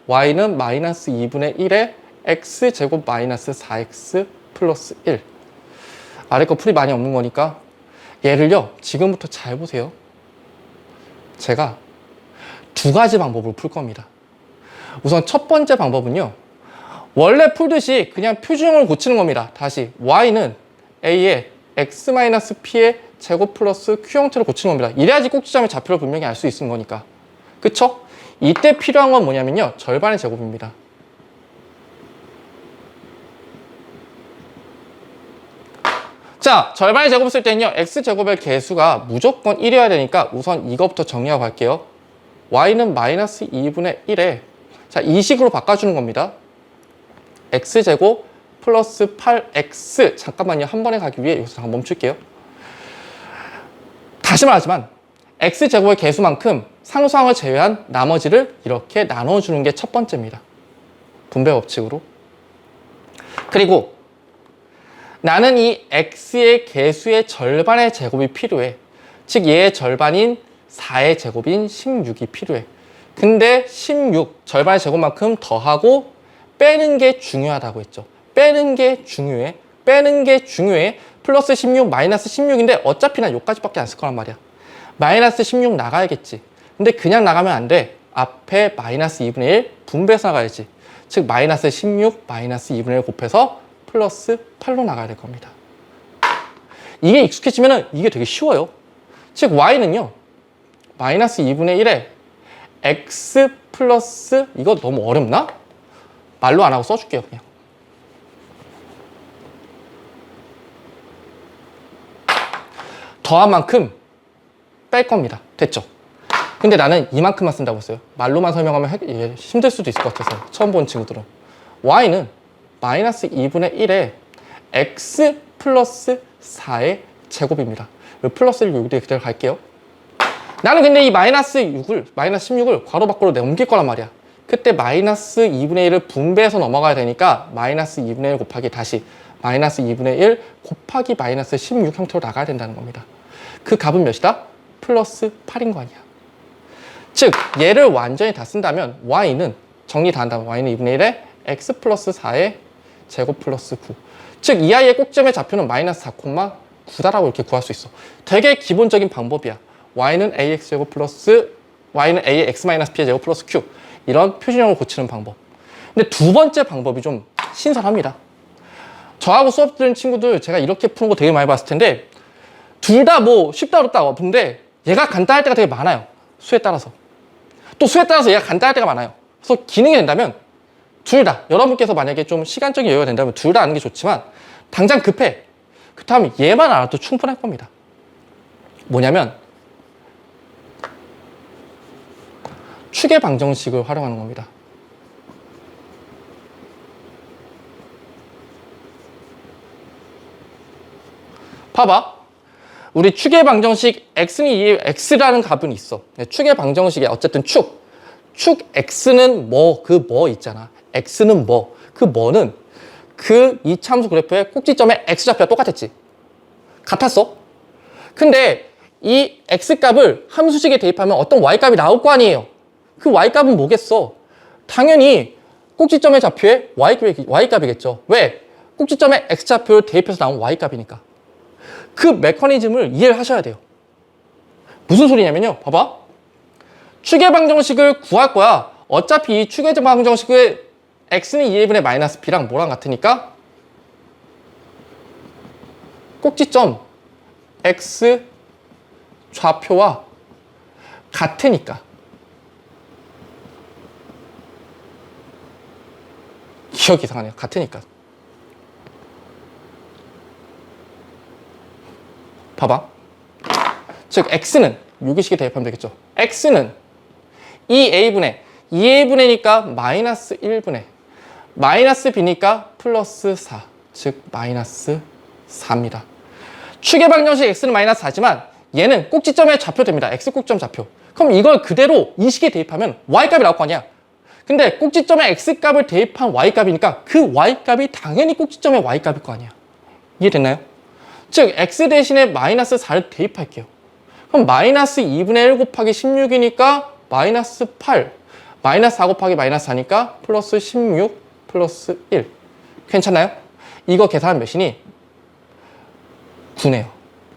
Y는 마이너스 2분의 1에 X제곱 마이너스 4X 플러스 1. 아래 거 풀이 많이 없는 거니까 얘를요 지금부터 잘 보세요. 제가 두 가지 방법으로 풀 겁니다. 우선 첫 번째 방법은요, 원래 풀듯이 그냥 표준형을 고치는 겁니다. 다시 y는 a의 x-p의 제곱 플러스 q 형태로 고치는 겁니다. 이래야지 꼭지점의 좌표를 분명히 알 수 있는 거니까. 그쵸? 이때 필요한 건 뭐냐면요, 절반의 제곱입니다. 자, 절반의 제곱을 쓸 때는요, x제곱의 개수가 무조건 1이어야 되니까 우선 이거부터 정리하고 갈게요. y는 마이너스 2분의 1에 자, 이 식으로 바꿔주는 겁니다. x제곱 플러스 8x. 잠깐만요, 한 번에 가기 위해 여기서 잠깐 멈출게요. 다시 말하지만 x제곱의 개수만큼 상수항을 제외한 나머지를 이렇게 나눠주는 게 첫 번째입니다. 분배 법칙으로. 그리고 나는 이 x의 개수의 절반의 제곱이 필요해. 즉 얘의 절반인 4의 제곱인 16이 필요해. 근데 16, 절반의 제곱만큼 더하고 빼는 게 중요하다고 했죠. 빼는 게 중요해. 빼는 게 중요해. 플러스 16, 마이너스 16인데 어차피 난 여기까지밖에 안 쓸 거란 말이야. 마이너스 16 나가야겠지. 근데 그냥 나가면 안 돼. 앞에 마이너스 2분의 1 분배해서 나가야지. 즉 마이너스 16, 마이너스 2분의 1 곱해서 플러스 8로 나가야 될 겁니다. 이게 익숙해지면 이게 되게 쉬워요. 즉 y는요, 마이너스 2분의 1에 x 플러스, 이거 너무 어렵나? 말로 안 하고 써줄게요, 그냥. 더한 만큼 뺄 겁니다. 됐죠? 근데 나는 이만큼만 쓴다고 했어요. 말로만 설명하면 이게 힘들 수도 있을 것 같아서 처음 본 친구들은. y는 마이너스 2분의 1에 x 플러스 4의 제곱입니다. 플러스를 여기 그대로 갈게요. 나는 근데 이 마이너스 16을 괄호 밖으로 넘길 거란 말이야. 그때 마이너스 2분의 1을 분배해서 넘어가야 되니까 마이너스 2분의 1 곱하기 다시 마이너스 2분의 1 곱하기 마이너스 16 형태로 나가야 된다는 겁니다. 그 값은 몇이다? 플러스 8인 거 아니야. 즉 얘를 완전히 다 쓴다면 y는 정리 다 한다면 y는 2분의 1에 x 플러스 4의 제곱 플러스 9. 즉 이 아이의 꼭지점의 좌표는 마이너스 4,9다라고 이렇게 구할 수 있어. 되게 기본적인 방법이야. y는 ax 제곱 플러스 y는 a의 x 마이너스 p의 제곱 플러스 q. 이런 표준형을 고치는 방법. 근데 두 번째 방법이 좀 신선합니다. 저하고 수업 들은 친구들 제가 이렇게 푸는 거 되게 많이 봤을 텐데 둘 다 뭐 쉽다 어렵다 없는데 얘가 간단할 때가 되게 많아요. 수에 따라서. 또 수에 따라서 얘가 간단할 때가 많아요. 그래서 기능이 된다면 둘 다, 여러분께서 만약에 좀 시간적인 여유가 된다면 둘 다 아는 게 좋지만 당장 급해. 그렇다면 얘만 알아도 충분할 겁니다. 뭐냐면 축의 방정식을 활용하는 겁니다. 봐봐. 우리 축의 방정식 x는 2의 x라는 값은 있어. 축의 방정식에 어쨌든 축 x는 뭐, 그 뭐 있잖아. x는 뭐, 그 뭐는 그 이 참수 그래프의 꼭지점의 x좌표와 똑같았지. 같았어. 근데 이 x값을 함수식에 대입하면 어떤 y값이 나올 거 아니에요. 그 y값은 뭐겠어? 당연히 꼭지점의 좌표에 y값이겠죠. 왜? 꼭지점의 x좌표를 대입해서 나온 y값이니까. 그 메커니즘을 이해를 하셔야 돼요. 무슨 소리냐면요. 봐봐. 축의 방정식을 구할 거야. 어차피 이 축의 방정식의 x는 2분의 마이너스 b랑 뭐랑 같으니까 꼭지점 x 좌표와 같으니까. 기억이 이상하네요. 같으니까. 봐봐. 즉 x는 여기식에 대입하면 되겠죠. x는 2a분의 2a분의니까 마이너스 1분의 마이너스 b니까 플러스 4. 즉 마이너스 4입니다. 축의 방정식 x는 마이너스 4지만 얘는 꼭지점의 좌표 됩니다. x 꼭지점 좌표. 그럼 이걸 그대로 이 식에 대입하면 y값이 나올 거 아니야. 근데 꼭지점의 x값을 대입한 y값이니까 그 y값이 당연히 꼭지점의 y값일 거 아니야. 이해됐나요? 즉 x 대신에 마이너스 4를 대입할게요. 그럼 마이너스 2분의 1 곱하기 16이니까 마이너스 8. 마이너스 4 곱하기 마이너스 4니까 플러스 16 플러스 1. 괜찮나요? 이거 계산하면 몇이니? 9네요.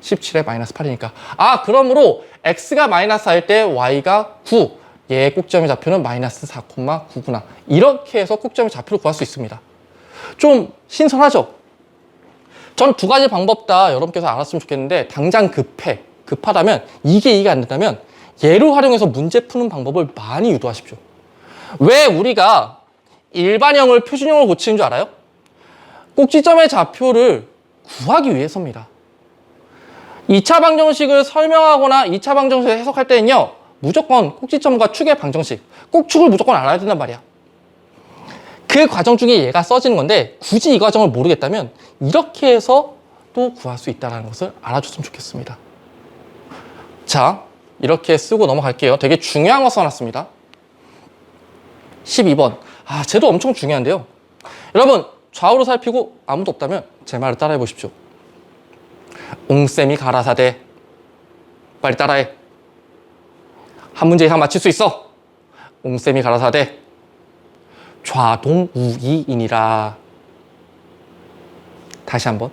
17에 마이너스 8이니까. 아, 그러므로 x가 마이너스 4일 때 y가 9. 얘의 꼭지점의 좌표는 마이너스 4,9구나. 이렇게 해서 꼭지점의 좌표를 구할 수 있습니다. 좀 신선하죠? 전 두 가지 방법 다 여러분께서 알았으면 좋겠는데, 당장 급하다면, 이게 이해가 안 된다면 얘를 활용해서 문제 푸는 방법을 많이 유도하십시오. 왜 우리가 일반형을 표준형으로 고치는 줄 알아요? 꼭지점의 좌표를 구하기 위해서입니다. 2차 방정식을 설명하거나 2차 방정식을 해석할 때는요, 무조건 꼭지점과 축의 방정식, 꼭축을 무조건 알아야 된단 말이야. 그 과정 중에 얘가 써지는 건데, 굳이 이 과정을 모르겠다면 이렇게 해서 또 구할 수 있다는 것을 알아줬으면 좋겠습니다. 자, 이렇게 쓰고 넘어갈게요. 되게 중요한 거 써놨습니다. 12번. 쟤도 엄청 중요한데요. 여러분, 좌우로 살피고 아무도 없다면 제 말을 따라해 보십시오. 옹쌤이 가라사대. 빨리 따라해. 한 문제 이상 맞힐 수 있어. 옹쌤이 가라사대. 좌동우이이니라. 다시 한번.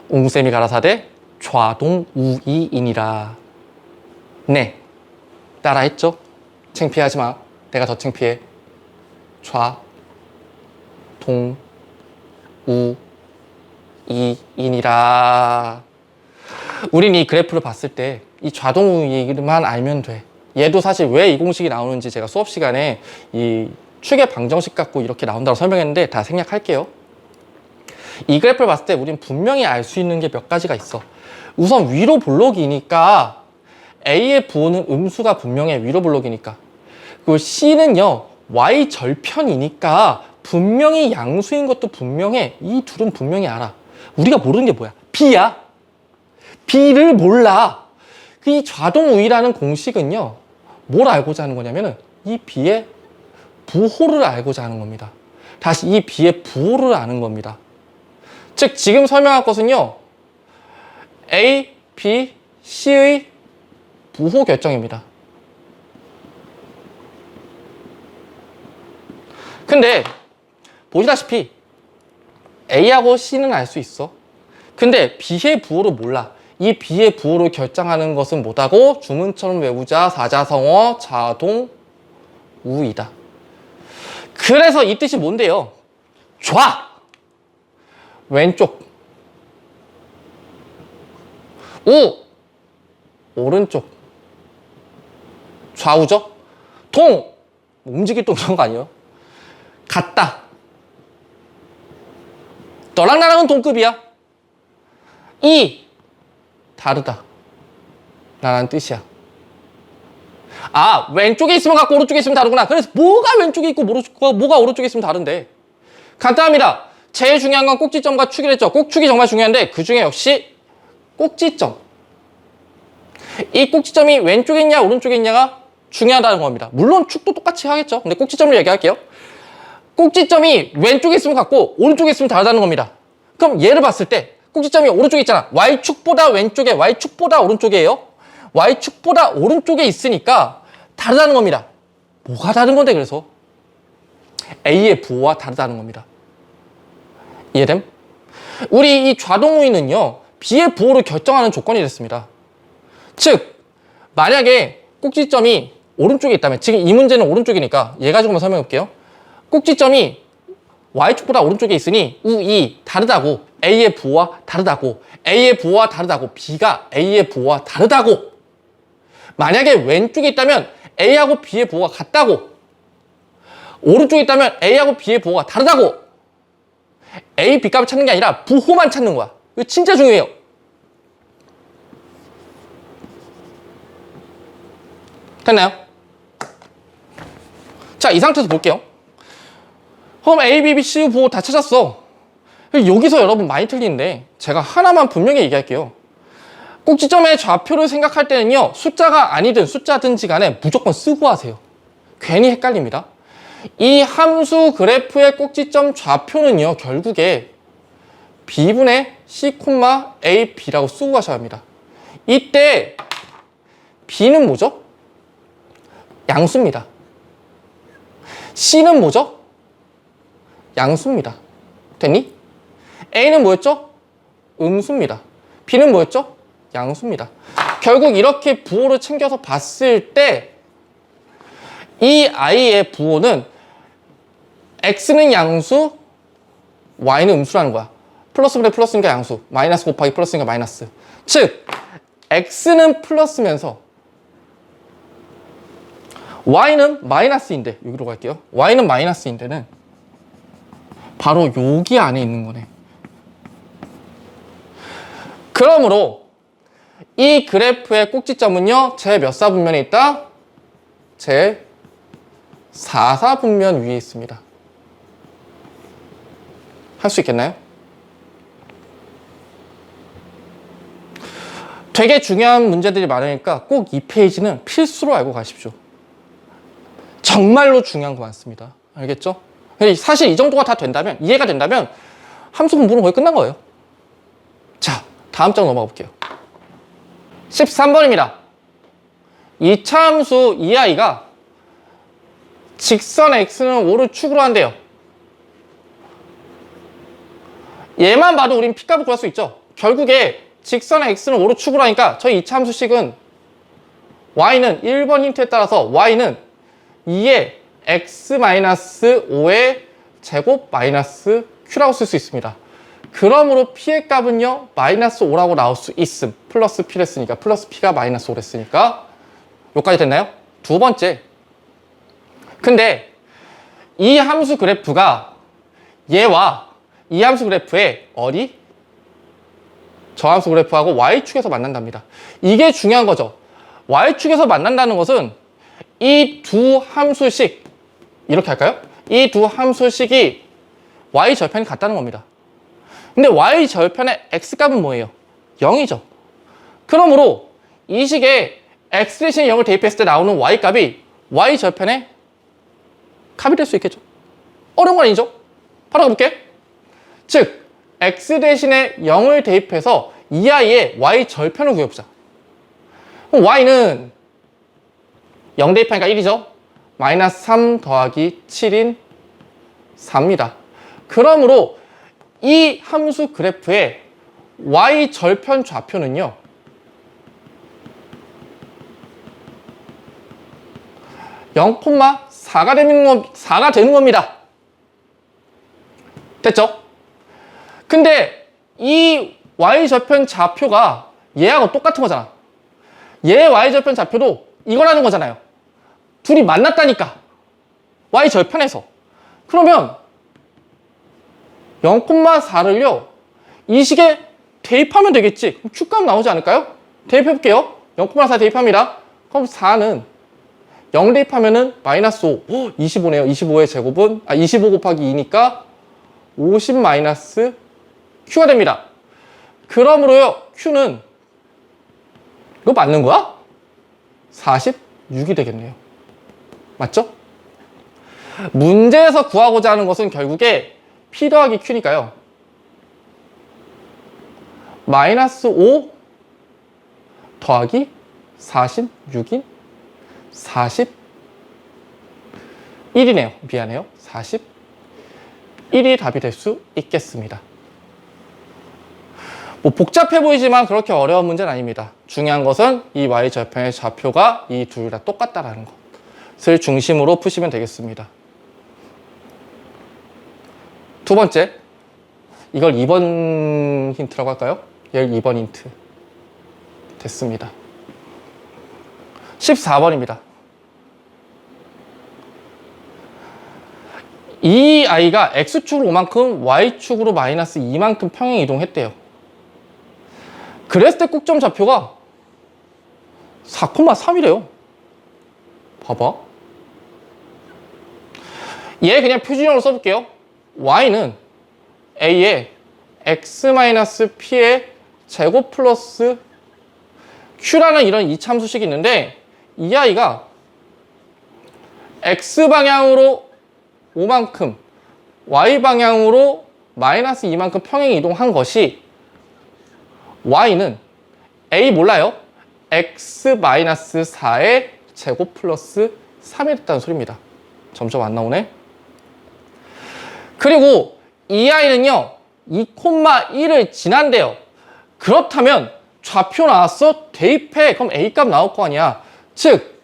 옹쌤이 가라사대. 좌동우이이니라. 네, 따라했죠? 창피하지 마. 내가 더 창피해. 좌동우이이니라. 우린 이 그래프를 봤을 때 이 좌동우이만 알면 돼. 얘도 사실 왜 이 공식이 나오는지 제가 수업 시간에 이 축의 방정식 갖고 이렇게 나온다고 설명했는데 다 생략할게요. 이 그래프를 봤을 때 우린 분명히 알 수 있는 게 몇 가지가 있어. 우선 위로 볼록이니까 A의 부호는 음수가 분명해. 위로 볼록이니까. 그리고 C는요, Y 절편이니까 분명히 양수인 것도 분명해. 이 둘은 분명히 알아. 우리가 모르는 게 뭐야? B야. B를 몰라. 이 좌동우이라는 공식은요, 뭘 알고자 하는 거냐면은 이 B의 부호를 알고자 하는 겁니다. 다시 이 B의 부호를 아는 겁니다. 즉, 지금 설명할 것은요, A, B, C의 부호 결정입니다. 근데 보시다시피 A하고 C는 알 수 있어. 근데 B의 부호를 몰라. 이 B의 부호를 결정하는 것은 뭐다고? 주문처럼 외우자, 사자성어, 좌동우이다. 그래서 이 뜻이 뭔데요? 좌, 왼쪽, 우, 오른쪽. 좌우죠? 동, 움직일 동 그런 거 아니에요? 같다. 너랑 나랑은 동급이야. 이, 다르다. 라는 뜻이야. 왼쪽에 있으면 같고 오른쪽에 있으면 다르구나. 그래서 뭐가 왼쪽에 있고 뭐가 오른쪽에 있으면 다른데? 간단합니다. 제일 중요한 건 꼭지점과 축이랬죠. 꼭축이 정말 중요한데 그 중에 역시 꼭지점. 이 꼭지점이 왼쪽에 있냐 오른쪽에 있냐가 중요하다는 겁니다. 물론 축도 똑같이 하겠죠. 근데 꼭지점을 얘기할게요. 꼭지점이 왼쪽에 있으면 같고 오른쪽에 있으면 다르다는 겁니다. 그럼 얘를 봤을 때 꼭지점이 오른쪽에 있잖아. Y축보다 왼쪽에, Y축보다 오른쪽이에요. Y축보다 오른쪽에 있으니까 다르다는 겁니다. 뭐가 다른 건데 그래서? A의 부호와 다르다는 겁니다. 이해됨? 우리 이 좌동우이는요, B의 부호를 결정하는 조건이 됐습니다. 즉, 만약에 꼭지점이 오른쪽에 있다면, 지금 이 문제는 오른쪽이니까 얘 가지고만 설명해 볼게요. 꼭지점이 Y축보다 오른쪽에 있으니 우이 다르다고, A의 부호와 다르다고, A의 부호와 다르다고, B가 A의 부호와 다르다고. 만약에 왼쪽에 있다면 A하고 B의 부호가 같다고, 오른쪽에 있다면 A하고 B의 부호가 다르다고. A, B 값을 찾는 게 아니라 부호만 찾는 거야. 이거 진짜 중요해요. 됐나요? 자, 이 상태에서 볼게요. 그럼 A, B, B, C 부호 다 찾았어. 여기서 여러분 많이 틀리는데 제가 하나만 분명히 얘기할게요. 꼭지점의 좌표를 생각할 때는요, 숫자가 아니든 숫자든지 간에 무조건 쓰고 하세요. 괜히 헷갈립니다. 이 함수 그래프의 꼭지점 좌표는요, 결국에 B분의 C, A, B라고 쓰고 가셔야 합니다. 이때 B는 뭐죠? 양수입니다. C는 뭐죠? 양수입니다. 됐니? A는 뭐였죠? 음수입니다. B는 뭐였죠? 양수입니다. 결국 이렇게 부호를 챙겨서 봤을 때 이 i의 부호는 x는 양수, y는 음수라는 거야. 플러스분의 플러스니까 양수, 마이너스 곱하기 플러스니까 마이너스. 즉 x는 플러스면서 y는 마이너스인데, 여기로 갈게요. y는 마이너스인데는 바로 여기 안에 있는 거네. 그러므로 이 그래프의 꼭지점은요, 제 몇 사분면에 있다? 제 4사분면 위에 있습니다. 할 수 있겠나요? 되게 중요한 문제들이 많으니까 꼭 이 페이지는 필수로 알고 가십시오. 정말로 중요한 거 많습니다. 알겠죠? 사실 이 정도가 다 된다면, 이해가 된다면 함수 공부는 거의 끝난 거예요. 자, 다음 장 넘어가 볼게요. 13번입니다. 이차함수 EI가 직선 X는 O를 축으로 한대요. 얘만 봐도 우린 P값을 구할 수 있죠. 결국에 직선 X는 O를 축으로 하니까 저희 이차함수식은 Y는 1번 힌트에 따라서 Y는 2의 X-5의 제곱 마이너스 Q라고 쓸 수 있습니다. 그러므로 P의 값은요, 마이너스 5라고 나올 수 있음. 플러스 P를 했으니까, 플러스 P가 마이너스 5를 했으니까. 여기까지 됐나요? 두 번째. 근데 이 함수 그래프가 얘와 이 함수 그래프의 어디? 저 함수 그래프하고 Y축에서 만난답니다. 이게 중요한 거죠. Y축에서 만난다는 것은 이 두 함수식, 이렇게 할까요? 이 두 함수식이 Y 절편이 같다는 겁니다. 근데 Y 절편의 X값은 뭐예요? 0이죠. 그러므로 이 식에 X 대신 0을 대입했을 때 나오는 Y값이 Y 절편의 값이 될 수 있겠죠. 어려운 건 아니죠. 바로 가볼게. 즉 X 대신에 0을 대입해서 이 아이의 Y 절편을 구해보자. 그럼 Y는 0 대입하니까 1이죠. 마이너스 3 더하기 7인 4입니다. 그러므로 이 함수 그래프의 Y 절편 좌표는요, 0,4가 되는 겁니다. 됐죠? 근데 이 Y절편 좌표가 얘하고 똑같은 거잖아. 얘 Y절편 좌표도 이거라는 거잖아요. 둘이 만났다니까. Y절편에서. 그러면 0,4를요, 이 식에 대입하면 되겠지. 그럼 Q값 나오지 않을까요? 대입해볼게요. 0,4 대입합니다. 그럼 4는 0 대입하면은 마이너스 5. 25네요. 25의 제곱은, 25 곱하기 2니까 50 마이너스 Q가 됩니다. 그러므로요, Q는, 이거 맞는 거야? 46이 되겠네요. 맞죠? 문제에서 구하고자 하는 것은 결국에 P 더하기 Q니까요. 마이너스 5 더하기 46인 41이네요. 미안해요. 41이 답이 될 수 있겠습니다. 뭐 복잡해 보이지만 그렇게 어려운 문제는 아닙니다. 중요한 것은 이 Y절편의 좌표가 이 둘 다 똑같다라는 것을 중심으로 푸시면 되겠습니다. 두 번째, 이걸 2번 힌트라고 할까요? 얘를 2번 힌트. 됐습니다. 14번입니다. 이 아이가 X축으로 5만큼, Y축으로 마이너스 2만큼 평행 이동했대요. 그랬을 때 꼭점 좌표가 4,3이래요. 봐봐. 얘 그냥 표준형으로 써볼게요. Y는 A의 X-P의 제곱 플러스 Q라는 이런 이차함수식이 있는데, 이 아이가 X방향으로 5만큼, Y방향으로 마이너스 2만큼 평행 이동한 것이, Y는 A 몰라요? X-4의 제곱 플러스 3이 됐다는 소리입니다. 점점 안 나오네. 그리고 이 아이는요, 2,1을 지난대요. 그렇다면 좌표 나왔어? 대입해. 그럼 A값 나올 거 아니야. 즉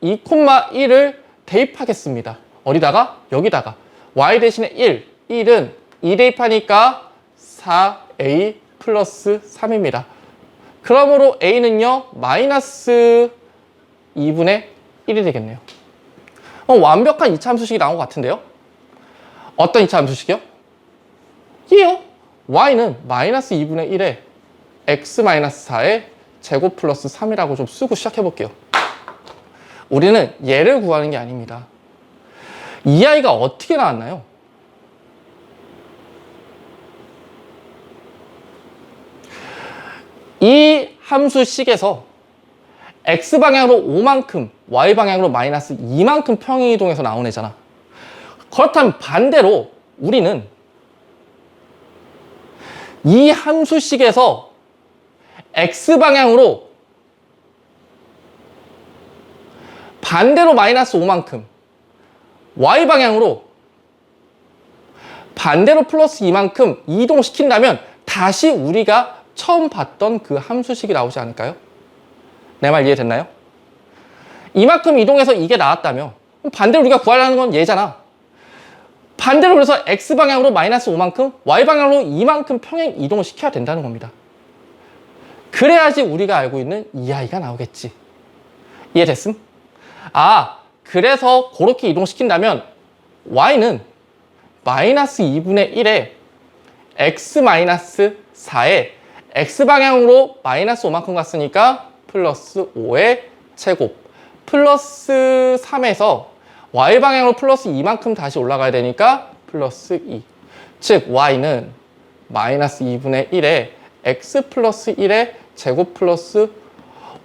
2,1을 대입하겠습니다. 어디다가? 여기다가. y 대신에 1은 2 대입하니까 4a 플러스 3입니다. 그러므로 a는요 마이너스 2분의 1이 되겠네요. 완벽한 2차 함수식이 나온 것 같은데요. 어떤 2차 함수식이요? 이요. y는 마이너스 2분의 1에 x 마이너스 4의 제곱 플러스 3이라고 좀 쓰고 시작해 볼게요. 우리는 얘를 구하는 게 아닙니다. 이 아이가 어떻게 나왔나요? 이 함수식에서 x방향으로 5만큼, y방향으로 마이너스 2만큼 평행이동해서 나온 애잖아. 그렇다면 반대로 우리는 이 함수식에서 x방향으로 반대로 마이너스 5만큼, y방향으로 반대로 플러스 2만큼 이동시킨다면 다시 우리가 처음 봤던 그 함수식이 나오지 않을까요? 내 말 이해됐나요? 이만큼 이동해서 이게 나왔다며 반대로 우리가 구하려는 건 얘잖아. 반대로 그래서 x방향으로 마이너스 5만큼, y방향으로 2만큼 평행 이동을 시켜야 된다는 겁니다. 그래야지 우리가 알고 있는 이 아이가 나오겠지. 이해됐음? 그래서 그렇게 이동시킨다면 y는 마이너스 2분의 1에 x 마이너스 4에 x방향으로 마이너스 5만큼 갔으니까 플러스 5의 제곱 플러스 3에서 y방향으로 플러스 2만큼 다시 올라가야 되니까 플러스 2. 즉 y는 마이너스 2분의 1에 x 플러스 1의 제곱 플러스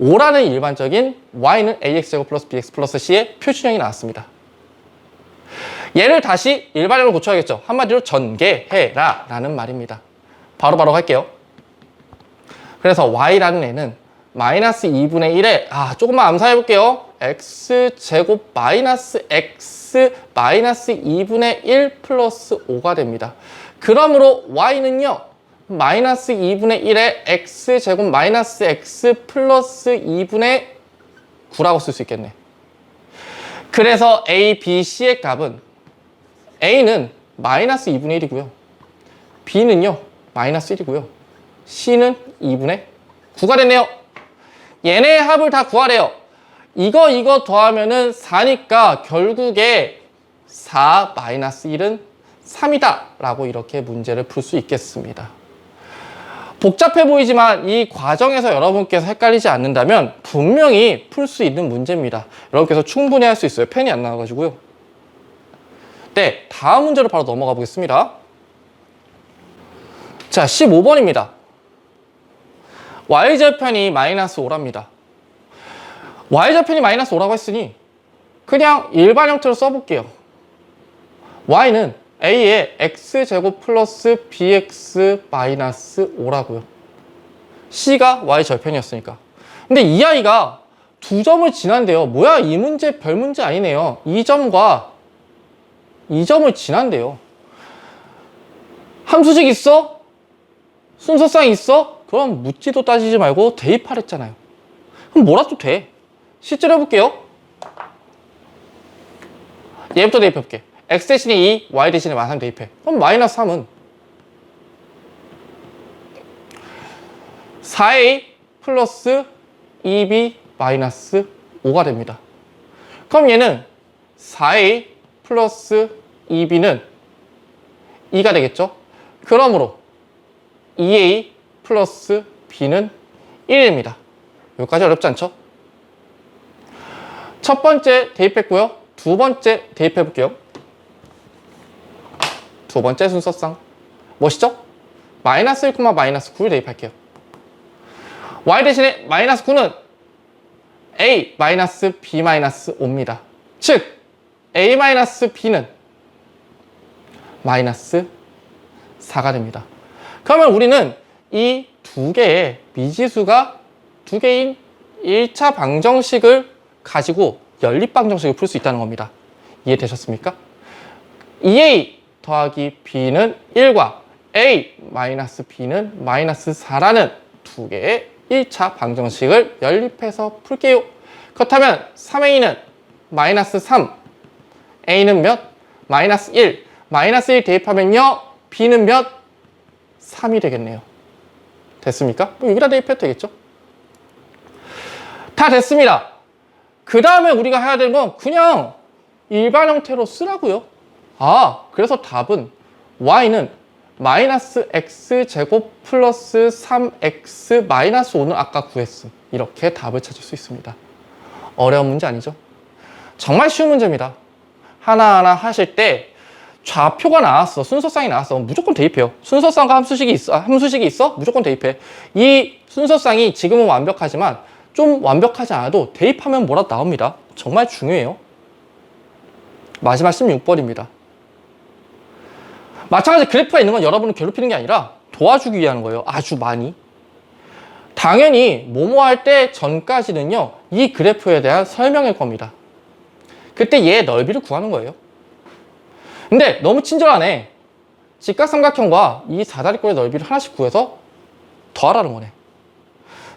5라는 일반적인 y는 ax제곱 플러스 bx 플러스 c의 표준형이 나왔습니다. 얘를 다시 일반형으로 고쳐야겠죠. 한마디로 전개해라 라는 말입니다. 바로바로 할게요. 그래서 y라는 애는 마이너스 2분의 1에 조금만 암산해 볼게요. x제곱 마이너스 x 마이너스 2분의 1 플러스 5가 됩니다. 그러므로 y는요 마이너스 2분의 1에 x제곱 마이너스 x 플러스 2분의 9라고 쓸 수 있겠네. 그래서 a, b, c의 값은 a는 마이너스 2분의 1이고요. b는요 마이너스 1이고요. c는 2분의 9가 됐네요. 얘네의 합을 다 구하래요. 이거 더하면은 4니까 결국에 4 마이너스 1은 3이다 라고 이렇게 문제를 풀 수 있겠습니다. 복잡해 보이지만 이 과정에서 여러분께서 헷갈리지 않는다면 분명히 풀 수 있는 문제입니다. 여러분께서 충분히 할 수 있어요. 펜이 안 나와가지고요. 네, 다음 문제로 바로 넘어가 보겠습니다. 자, 15번입니다. y절편이 마이너스 5랍니다. y절편이 마이너스 5라고 했으니 그냥 일반 형태로 써볼게요. y는 a의 x제곱 플러스 bx 마이너스 5라고요. c가 y절편이었으니까. 근데 이 아이가 두 점을 지난대요. 뭐야, 이 문제 별 문제 아니네요. 이 점과 이 점을 지난대요. 함수식 있어? 순서상 있어? 그럼 묻지도 따지지 말고 대입하랬잖아요. 그럼 뭐라도 돼. 실제로 해볼게요. 얘부터 대입해볼게. x 대신에 2, y 대신에 마상 대입해. 그럼 마이너스 3은 4a 플러스 2b 마이너스 5가 됩니다. 그럼 얘는 4a 플러스 2b는 2가 되겠죠? 그러므로 2a 플러스 b는 1입니다. 여기까지 어렵지 않죠? 첫 번째 대입했고요. 두 번째 대입해 볼게요. 두 번째 순서상 뭐시죠? 마이너스 1, 마이너스 9를 대입할게요. y 대신에 마이너스 9는 a 마이너스 b 마이너스 5입니다. 즉 a 마이너스 b는 마이너스 4가 됩니다. 그러면 우리는 이 두 개의 미지수가 두 개인 1차 방정식을 가지고 연립 방정식을 풀 수 있다는 겁니다. 이해되셨습니까? 2a 더하기 b는 1과 a 마이너스 b는 마이너스 4라는 두 개의 1차 방정식을 연립해서 풀게요. 그렇다면 3a는 마이너스 3, A는 몇? 마이너스 1. 마이너스 1 대입하면요. B는 몇? 3이 되겠네요. 됐습니까? 여기다 대입해도 되겠죠? 다 됐습니다. 그 다음에 우리가 해야 되는 건 그냥 일반 형태로 쓰라고요. 아, 그래서 답은 y는 마이너스 x제곱 플러스 3x 마이너스 5는 아까 구했음. 이렇게 답을 찾을 수 있습니다. 어려운 문제 아니죠? 정말 쉬운 문제입니다. 하나하나 하실 때 좌표가 나왔어. 순서쌍이 나왔어. 무조건 대입해요. 순서쌍과 함수식이 있어? 무조건 대입해. 이 순서쌍이 지금은 완벽하지만 좀 완벽하지 않아도 대입하면 뭐라도 나옵니다. 정말 중요해요. 마지막 16번입니다. 마찬가지 그래프가 있는 건 여러분을 괴롭히는 게 아니라 도와주기 위한 거예요. 아주 많이. 당연히 뭐뭐 할 때 전까지는요. 이 그래프에 대한 설명일 겁니다. 그때 얘의 넓이를 구하는 거예요. 근데 너무 친절하네. 직각삼각형과 이 사다리꼴의 넓이를 하나씩 구해서 더하라는 거네.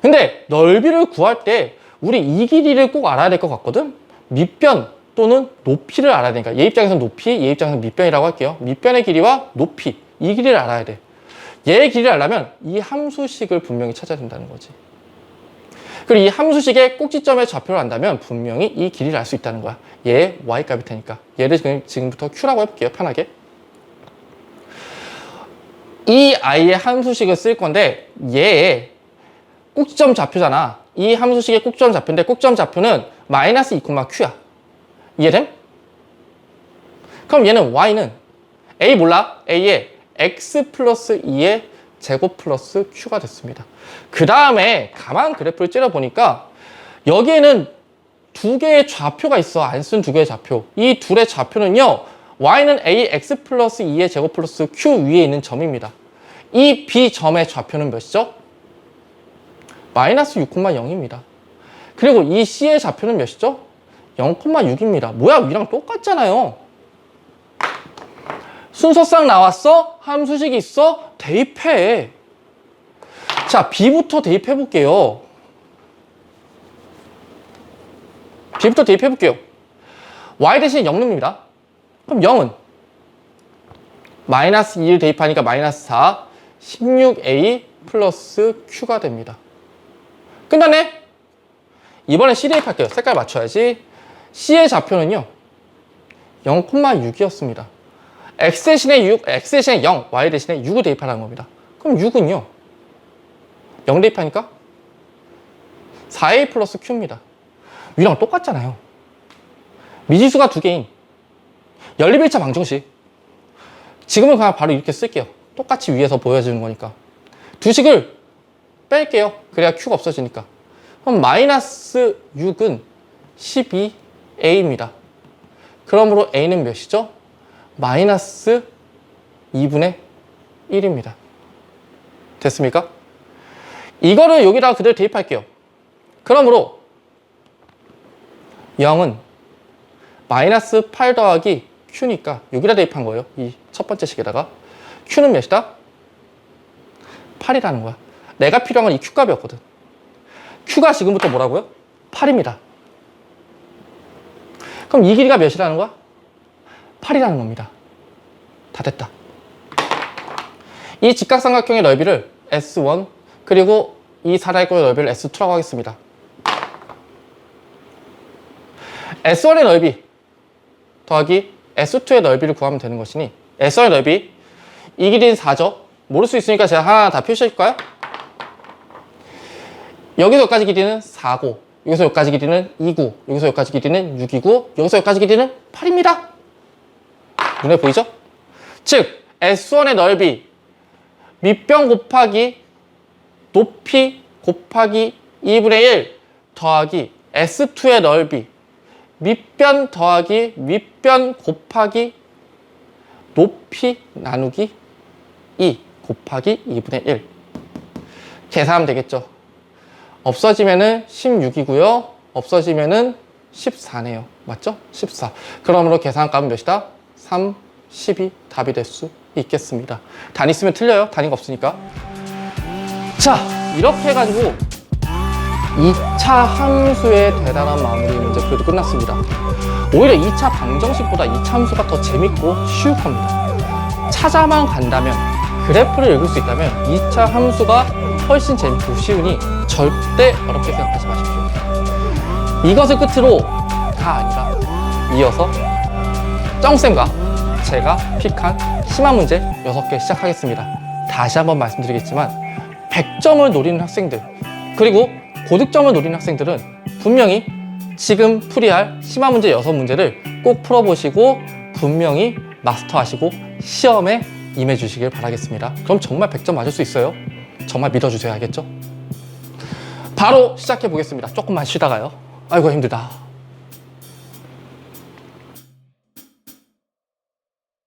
근데 넓이를 구할 때 우리 이 길이를 꼭 알아야 될 것 같거든? 밑변 또는 높이를 알아야 되니까. 얘 입장에서는 높이, 얘 입장에서는 밑변이라고 할게요. 밑변의 길이와 높이, 이 길이를 알아야 돼. 얘의 길이를 알려면 이 함수식을 분명히 찾아야 된다는 거지. 그리고 이 함수식의 꼭지점의 좌표를 안다면 분명히 이 길이를 알 수 있다는 거야. 얘의 y값일 테니까. 얘를 지금부터 q라고 해볼게요. 편하게. 이 i의 함수식을 쓸 건데 얘의 꼭지점 좌표잖아. 이 함수식의 꼭지점 좌표인데 꼭지점 좌표는 마이너스 2, q야. 이해됨? 그럼 얘는 y는 a 몰라? a의 x 플러스 2의 제곱 플러스 q가 됐습니다. 그 다음에 가만 그래프를 찌려보니까 여기에는 두 개의 좌표가 있어. 안 쓴 두 개의 좌표. 이 둘의 좌표는요. y는 ax 플러스 2의 제곱 플러스 q 위에 있는 점입니다. 이 b점의 좌표는 몇이죠? 마이너스 6,0입니다. 그리고 이 c의 좌표는 몇이죠? 0,6입니다. 뭐야? 위랑 똑같잖아요. 순서쌍 나왔어? 함수식이 있어? 대입해. 자, b부터 대입해 볼게요. b부터 대입해 볼게요. y 대신 0입니다. 그럼 0은 마이너스 2를 대입하니까 마이너스 4, 16a 플러스 q가 됩니다. 끝났네? 이번엔 c 대입할게요. 색깔 맞춰야지. c의 좌표는요. 0,6이었습니다. x 대신에 6, x 대신에 0, y 대신에 6을 대입하라는 겁니다. 그럼 6은요. 0 대입하니까 4a 플러스 q입니다. 위랑 똑같잖아요. 미지수가 두 개인 연립일차 방정식. 지금은 그냥 바로 이렇게 쓸게요. 똑같이 위에서 보여주는 거니까. 두 식을 뺄게요. 그래야 q가 없어지니까. 그럼 마이너스 6은 12a입니다. 그러므로 a는 몇이죠? 마이너스 2분의 1입니다. 됐습니까? 이거를 여기다가 그대로 대입할게요. 그러므로 0은 마이너스 8 더하기 q니까 여기다 대입한 거예요. 이 첫 번째 식에다가. q는 몇이다? 8이라는 거야. 내가 필요한 건 이 q값이었거든. q가 지금부터 뭐라고요? 8입니다. 그럼 이 길이가 몇이라는 거야? 8이라는 겁니다. 다 됐다. 이 직각삼각형의 넓이를 S1 그리고 이 사다리꼴의 넓이를 S2라고 하겠습니다. S1의 넓이 더하기 S2의 넓이를 구하면 되는 것이니 S1의 넓이 이 길이는 4죠. 모를 수 있으니까 제가 하나 다 표시해줄까요? 여기서 여기까지 길이는 4고 여기서 여기까지 길이는 2고 여기서 여기까지 길이는 6이고 여기서 여기까지 길이는 8입니다. 눈에 보이죠? 즉 S1의 넓이 밑변 곱하기 높이 곱하기 2분의 1 더하기 S2의 넓이 밑변 더하기 윗변 곱하기 높이 나누기 2 곱하기 2분의 1 계산하면 되겠죠. 없어지면은 16이고요. 없어지면은 14네요. 맞죠? 14. 그러므로 계산값은 몇이다? 3, 12 답이 될 수 있겠습니다. 단위 쓰면 틀려요. 단위가 없으니까. 자, 이렇게 해가지고 2차 함수의 대단한 마무리 문제 풀이도 끝났습니다. 오히려 2차 방정식보다 2차 함수가 더 재밌고 쉬울 겁니다. 찾아만 간다면, 그래프를 읽을 수 있다면 2차 함수가 훨씬 재밌고 쉬우니 절대 어렵게 생각하지 마십시오. 이것을 끝으로 다 아니라 이어서 쩡쌤과 제가 픽한 심화 문제 6개 시작하겠습니다. 다시 한번 말씀드리겠지만 100점을 노리는 학생들, 그리고 고득점을 노리는 학생들은 분명히 지금 풀이할 심화 문제 6문제를 꼭 풀어보시고 분명히 마스터하시고 시험에 임해주시길 바라겠습니다. 그럼 정말 100점 맞을 수 있어요. 정말 믿어주셔야 겠죠? 바로 시작해 보겠습니다. 조금만 쉬다가요. 아이고 힘들다.